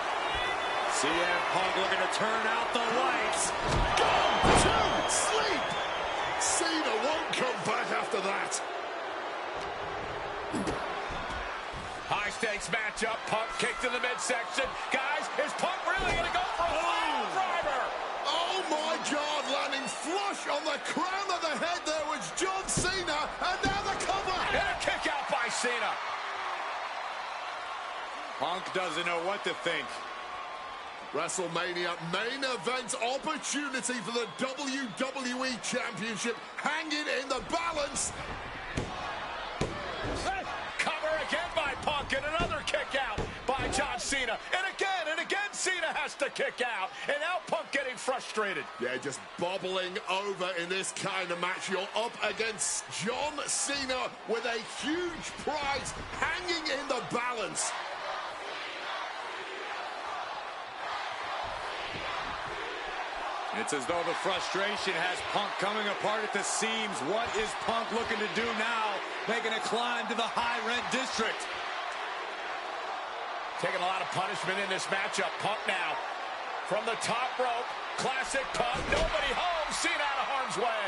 CM Punk looking to turn out the lights. Go to sleep. Cena won't come back after that. High-stakes matchup. Punk kick to the midsection. Guys, is Punk really going to go for a final driver? Oh, my God. Landing flush on the crown of the head there was John Cena. And now the cover. And a kick out by Cena. Punk doesn't know what to think. WrestleMania main event opportunity for the WWE Championship hanging in the balance. Cover again by Punk and another kick out by John Cena. And again Cena has to kick out. And now Punk getting frustrated. Yeah, just bobbling over in this kind of match. You're up against John Cena with a huge prize hanging in the balance. It's as though the frustration has Punk coming apart at the seams. What is Punk looking to do now? Making a climb to the high rent district. Taking a lot of punishment in this matchup. Punk now from the top rope. Classic Punk. Nobody home. Cena out of harm's way.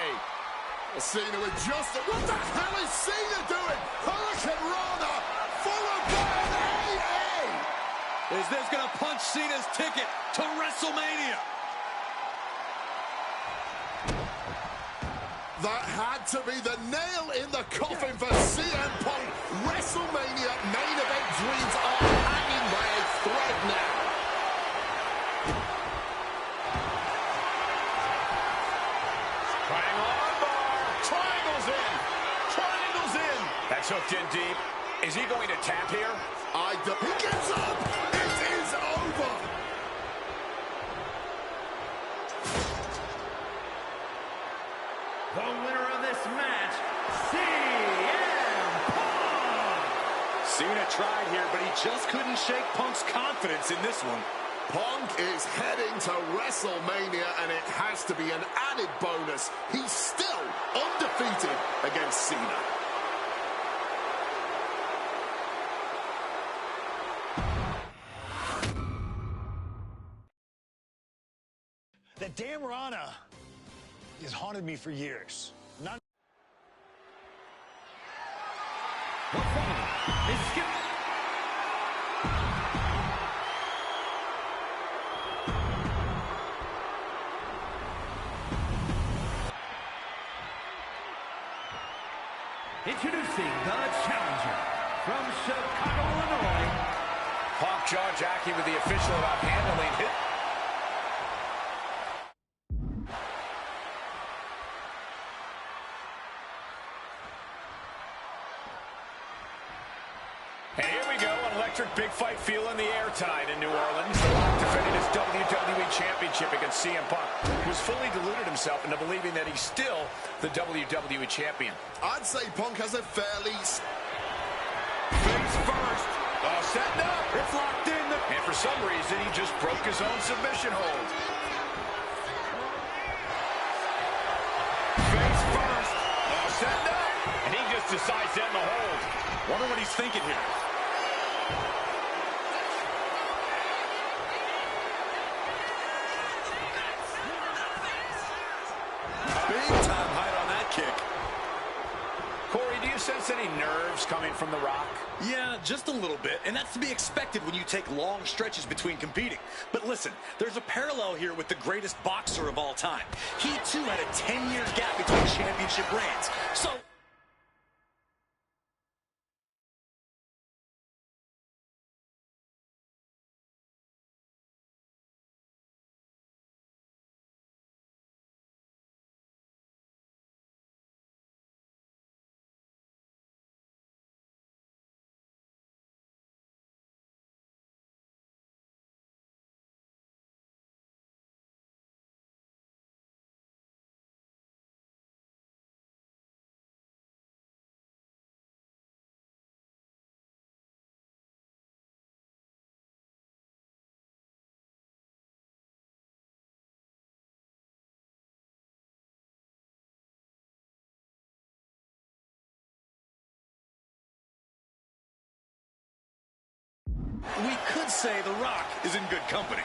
Cena with just... What the hell is Cena doing? Hurricane Rana followed by an AA. Is this going to punch Cena's ticket to WrestleMania? That had to be the nail in the coffin for CM Punk. WrestleMania main event dreams are hanging by a thread now. Triangle armbar. Triangles in. Triangles in. That's hooked in deep. tap here? He gets up! It is over! The winner of this match, CM Punk! Cena tried here, but he just couldn't shake Punk's confidence in this one. Punk is heading to WrestleMania, and it has to be an added bonus. He's still undefeated against Cena. That damn Rana has haunted me for years. Not The following is Skip. Introducing the challenger from Chicago, Illinois. Punk jaw-jacking with the official about handling it. And here we go, an electric big fight feel in the air tonight in New Orleans. The Rock defending his WWE Championship against CM Punk, who's fully deluded himself into believing that he's still the WWE Champion. I'd say Punk has a fairly... Face first. Setting up. It's locked in. And for some reason, he just broke his own submission hold. Face first. Setting up. And he just decides to end the hold. Wonder what he's thinking here. Big time height on that kick. Corey, do you sense any nerves coming from The Rock? Yeah, just a little bit, and that's to be expected when you take long stretches between competing. But listen, there's a parallel here with the greatest boxer of all time. He, too, had a 10-year gap between championship reigns. So... we could say The Rock is in good company.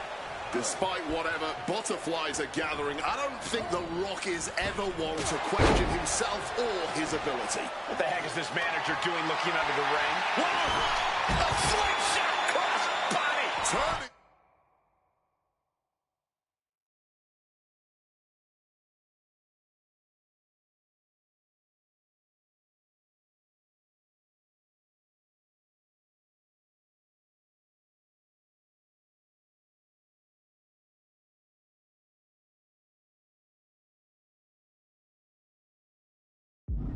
Despite whatever butterflies are gathering, I don't think The Rock is ever one to question himself or his ability. What the heck is this manager doing looking under the ring? Whoa! A slingshot cross body! Turning.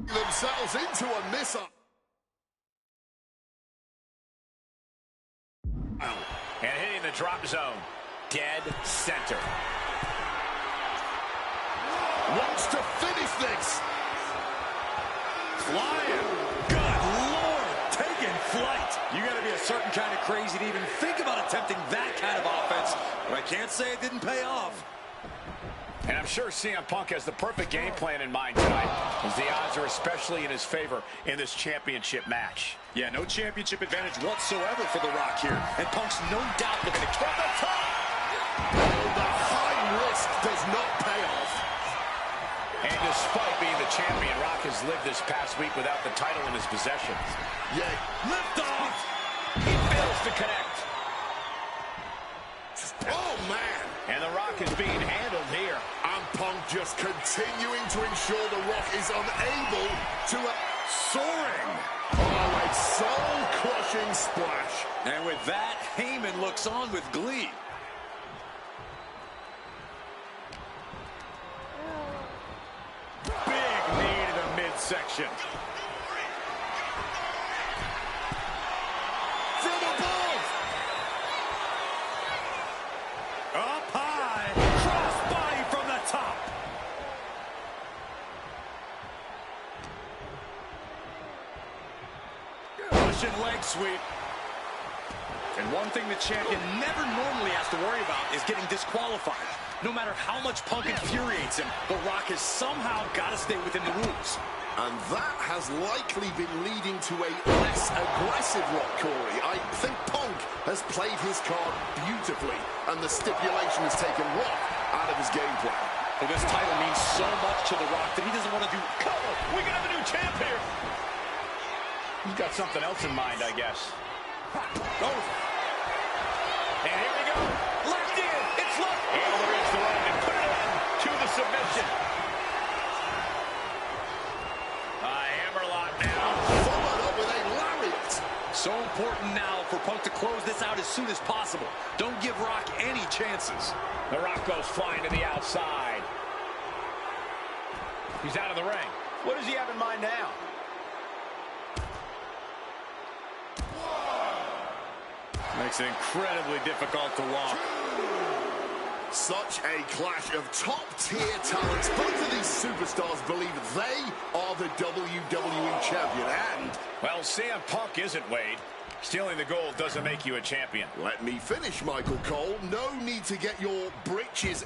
Themselves into a missile. And hitting the drop zone. Dead center. Wants to finish this. Flying. Good Lord, taking flight. You got to be a certain kind of crazy to even think about attempting that kind of offense. But I can't say it didn't pay off. And I'm sure CM Punk has the perfect game plan in mind tonight, as the odds are especially in his favor in this championship match. Yeah, no championship advantage whatsoever for The Rock here. And Punk's no doubt looking to From the top! The high risk does not pay off. And despite being the champion, Rock has lived this past week without the title in his possession. Yeah. lift off. He fails to connect. Oh, man. And The Rock is being handled here. And Punk just continuing to ensure The Rock is unable to... Soaring. Oh, a soul-crushing splash. And with that, Heyman looks on with glee. Big knee to the midsection. Russian leg sweep. And one thing the champion never normally has to worry about is getting disqualified. No matter how much Punk infuriates him, The Rock has somehow got to stay within the rules. And that has likely been leading to a less aggressive Rock, Corey. I think Punk has played his card beautifully, and the stipulation has taken Rock out of his game plan. Well, this title means so much to The Rock that he doesn't want to do... Cover! We can have a new champ here! He's got something else in mind, I guess. Over. And here we go. Locked in. It's locked. Able to reach the ring and put it in to the submission. Hammerlock now. Followed up with a lariat. So important now for Punk to close this out as soon as possible. Don't give Rock any chances. The Rock goes flying to the outside. He's out of the ring. What does he have in mind now? Makes it incredibly difficult to walk. Such a clash of top-tier talents. Both of these superstars believe they are the WWE champion. And, well, CM Punk isn't, Wade. Stealing the gold doesn't make you a champion. let me finish, Michael Cole. No need to get your britches...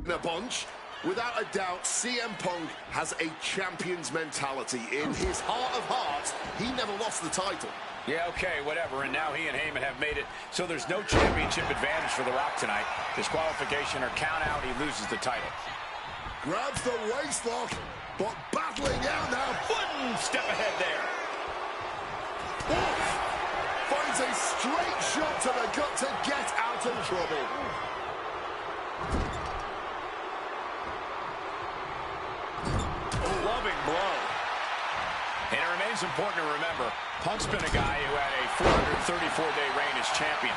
in a bunch. Without a doubt, CM Punk has a champion's mentality. In his heart of hearts, he never lost the title. Yeah, okay, whatever. And now he and Heyman have made it so there's no championship advantage for The Rock tonight. Disqualification or count out, he loses the title. Grabs the waistlock, but battling out now. One step ahead there. Wolf finds a straight shot to the gut to get out of trouble. Loving blow. And it remains important to remember, Punk's been a guy who had a 434-day reign as champion.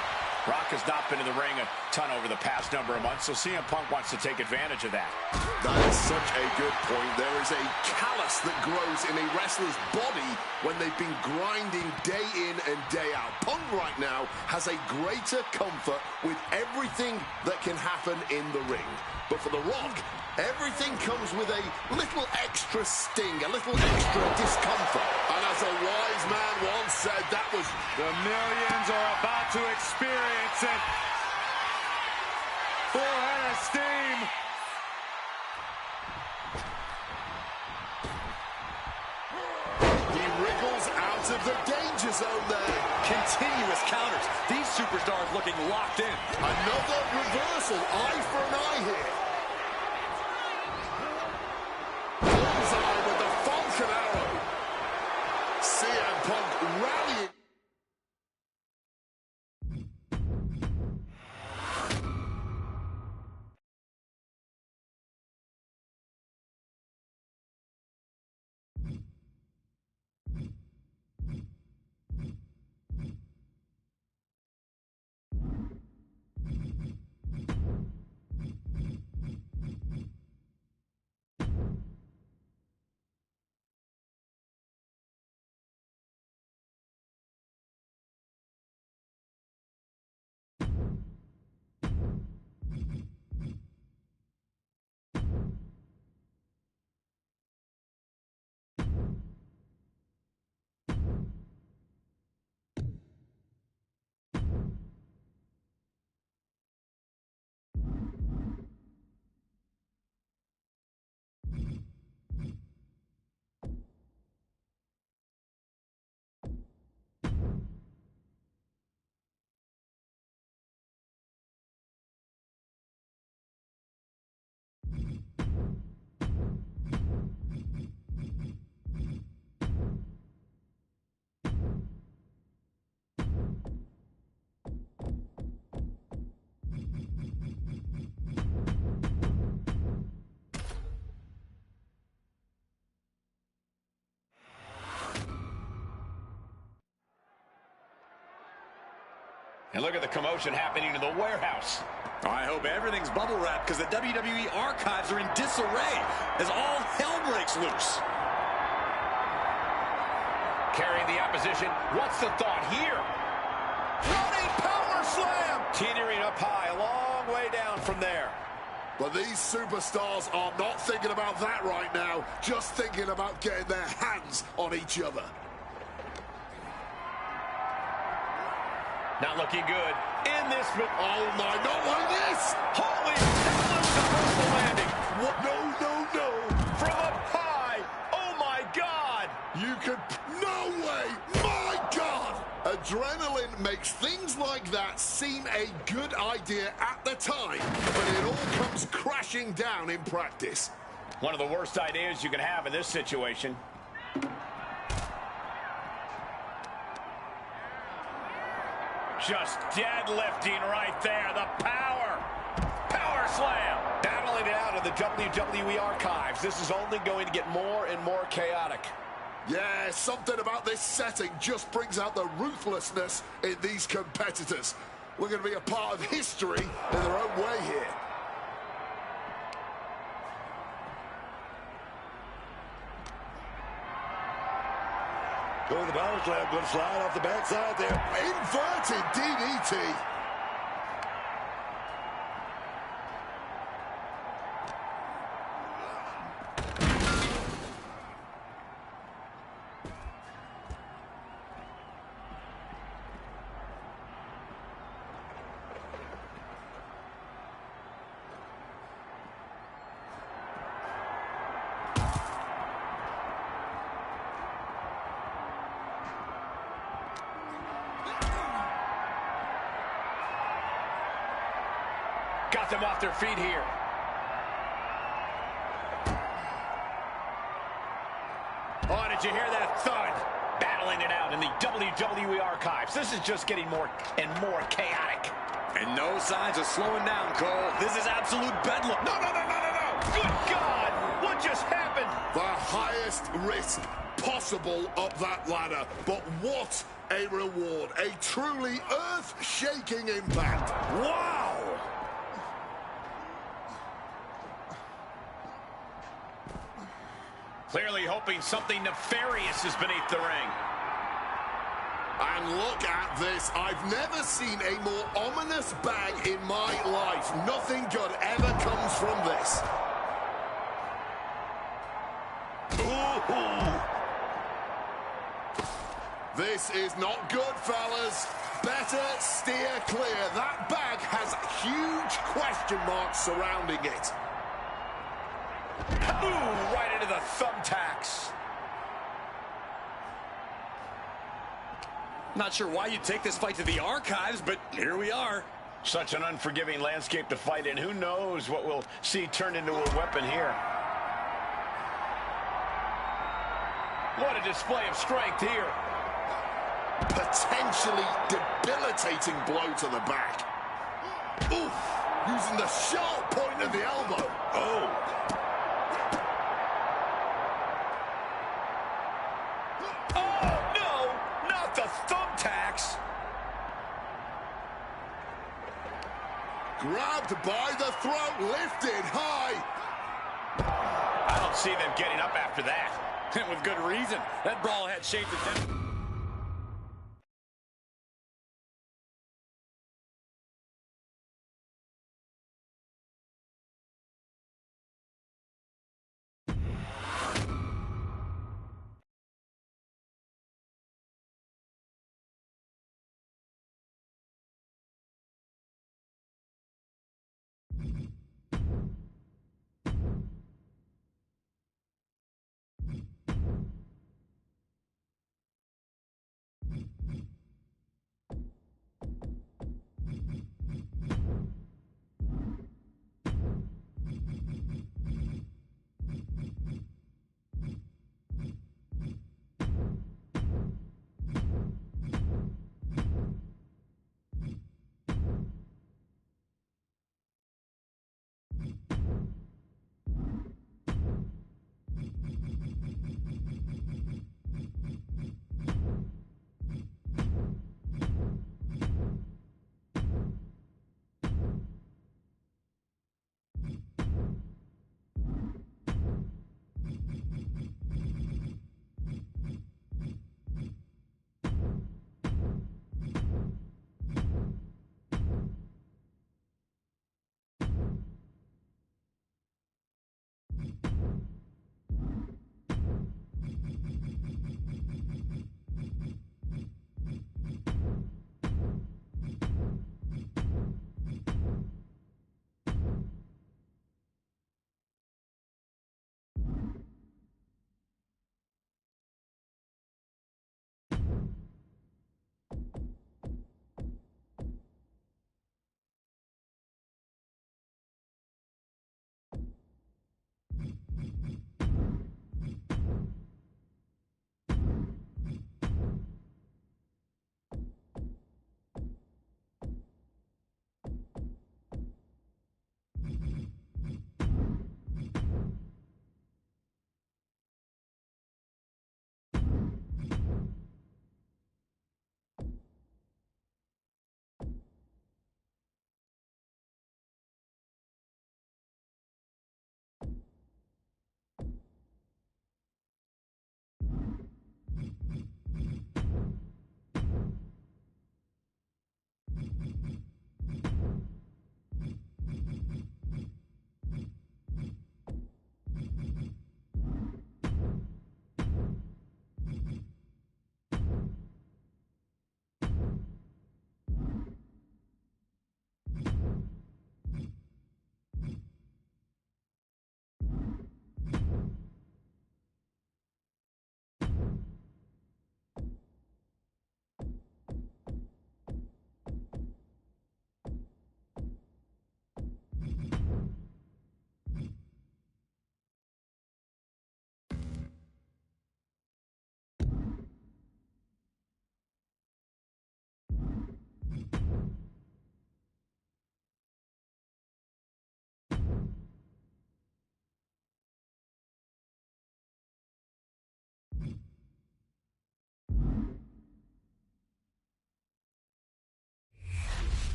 Rock has not been in the ring a ton over the past number of months, so CM Punk wants to take advantage of that. That is such a good point. There is a callus that grows in a wrestler's body when they've been grinding day in and day out. Punk right now has a greater comfort with everything that can happen in the ring. But for The Rock, everything comes with a little extra sting, a little extra discomfort. And as a wise man once said, that was... The millions are about to experience it. Full head of steam. He wriggles out of the danger zone there. Continuous counters. These superstars looking locked in. Another reversal, eye for an eye here. Bullseye with the Falcon Arrow. CM Punk rallying. And look at the commotion happening in the warehouse. I hope everything's bubble wrap because the WWE archives are in disarray as all hell breaks loose. Carrying the opposition. What's the thought here? Running power slam. Teetering up high, a long way down from there. But these superstars are not thinking about that right now, just thinking about getting their hands on each other. Not looking good in this. Oh my, not like this! Holy, that was a vertical landing. What? No, no, no! From up high. Oh my God. You could, no way! My God! Adrenaline makes things like that seem a good idea at the time, but it all comes crashing down in practice. One of the worst ideas you can have in this situation. Just deadlifting right there. The power. Power slam. Battling it out in the WWE archives. This is only going to get more and more chaotic. Yeah, something about this setting just brings out the ruthlessness in these competitors. We're going to be a part of history in their own way here. Going the power slam, good slide off the backside there. Inverted DDT. Got them off their feet here. Oh, did you hear that thud? Battling it out in the WWE archives. This is just getting more and more chaotic. And no signs of slowing down, Cole. This is absolute bedlam. No. Good God. What just happened? The highest risk possible up that ladder. But what a reward. A truly earth-shaking impact. Wow! Clearly hoping something nefarious is beneath the ring. And look at this. I've never seen a more ominous bag in my life. Nothing good ever comes from this. Ooh. This is not good, fellas. Better steer clear. That bag has huge question marks surrounding it. Ooh, right into the thumbtacks. Not sure why you'd take this fight to the archives, but here we are. Such an unforgiving landscape to fight in. Who knows what we'll see turned into a weapon here. What a display of strength here. Potentially debilitating blow to the back. Oof, using the sharp point of the elbow. Oh. Oh, no, not the thumbtacks. Grabbed by the throat, lifted high. I don't see them getting up after that. And with good reason. That brawl had shaped it.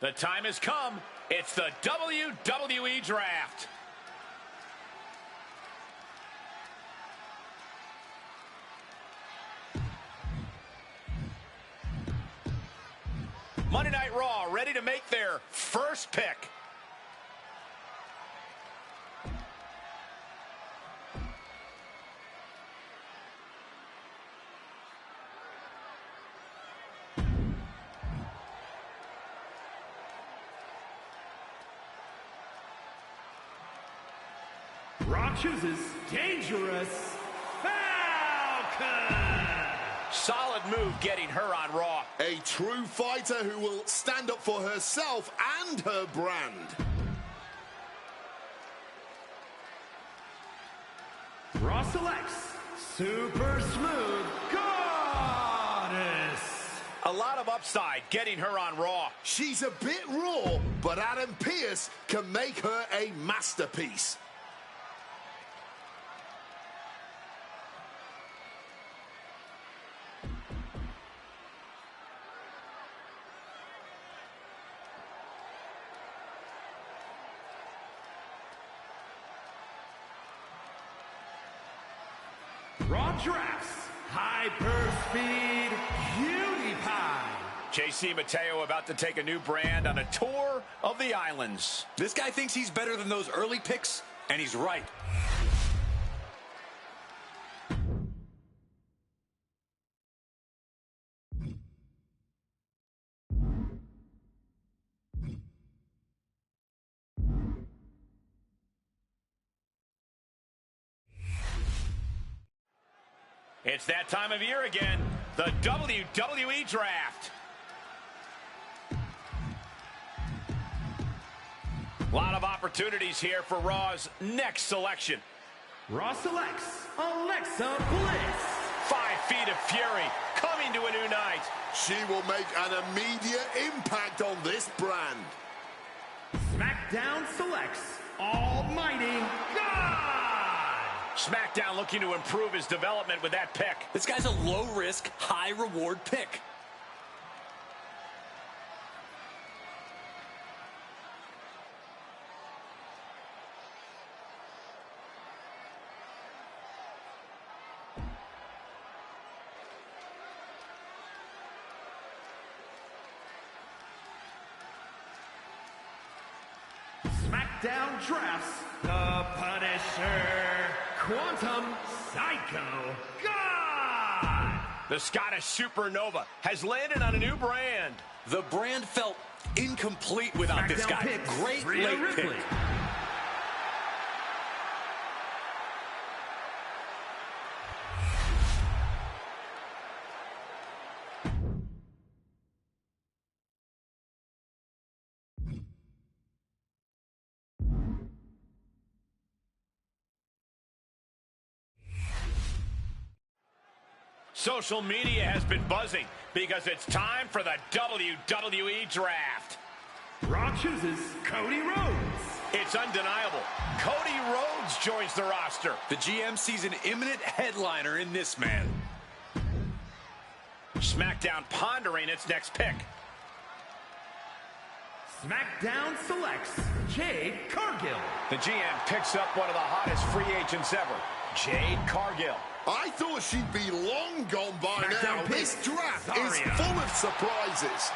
The time has come. It's the WWE Draft. Monday Night Raw ready to make their first pick. Raw chooses Dangerous Falcon. Solid move getting her on Raw. A true fighter who will stand up for herself and her brand. Raw selects Super Smooth Goddess. A lot of upside getting her on Raw. She's a bit raw, but Adam Pearce can make her a masterpiece. Raw drafts Hyperspeed Cutie Pie. JC Mateo about to take a new brand on a tour of the islands. This guy thinks he's better than those early picks, and he's right. It's that time of year again, the WWE Draft. A lot of opportunities here for Raw's next selection. Raw selects Alexa Bliss. 5 feet of fury coming to a new night. She will make an immediate impact on this brand. SmackDown selects Almighty God. SmackDown looking to improve his development with that pick. This guy's a low-risk, high-reward pick. SmackDown drafts the Punisher, Quantum Psycho God. The Scottish Supernova has landed on a new brand. The brand felt incomplete without this guy. Picks, Great Rhea late Ripley. pick. Social media has been buzzing because it's time for the WWE Draft. Raw chooses Cody Rhodes. It's undeniable. Cody Rhodes joins the roster. The GM sees an imminent headliner in this man. SmackDown pondering its next pick. SmackDown selects Jade Cargill. The GM picks up one of the hottest free agents ever, Jade Cargill. I thought she'd be long gone by SmackDown now. This picks draft is Zarya. full of surprises.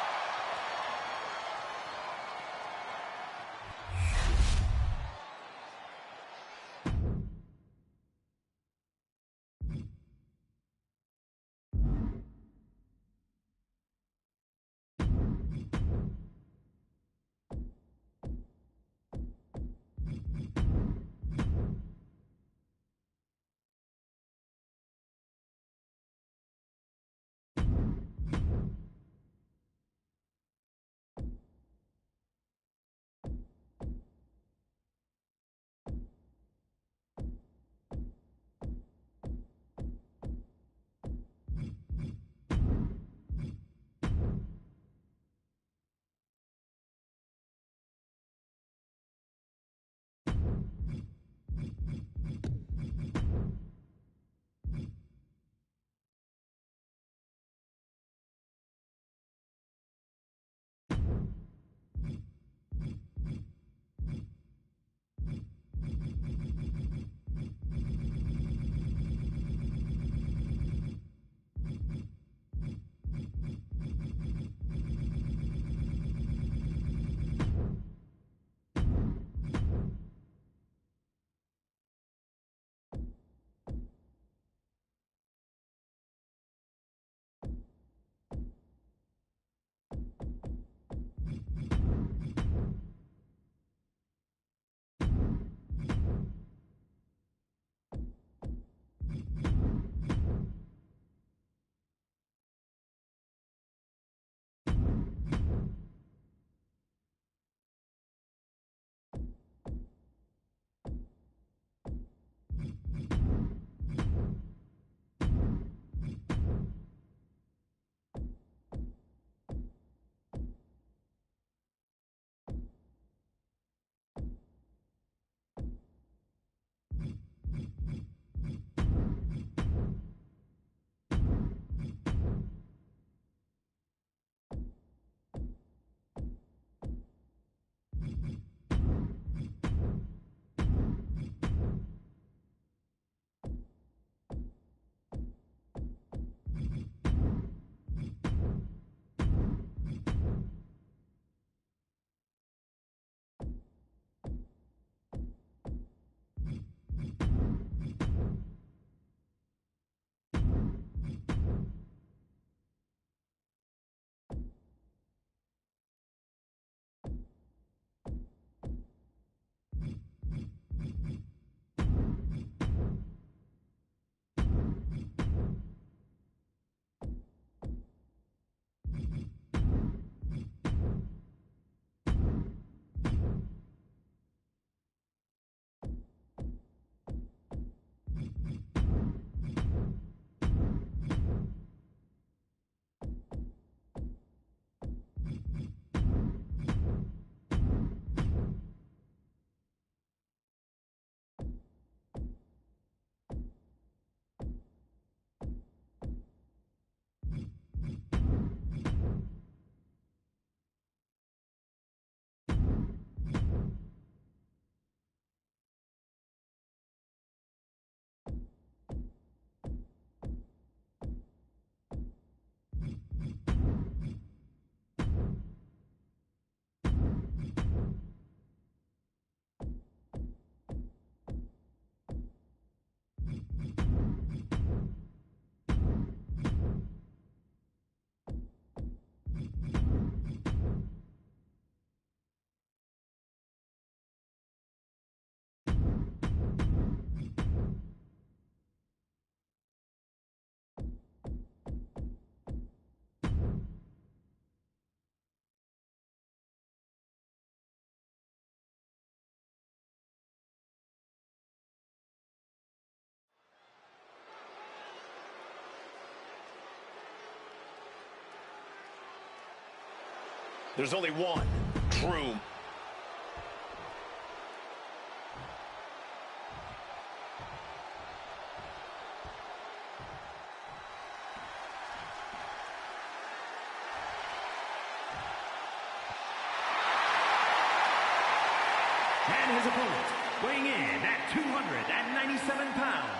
There's only one true. And his opponent, weighing in at 297 pounds,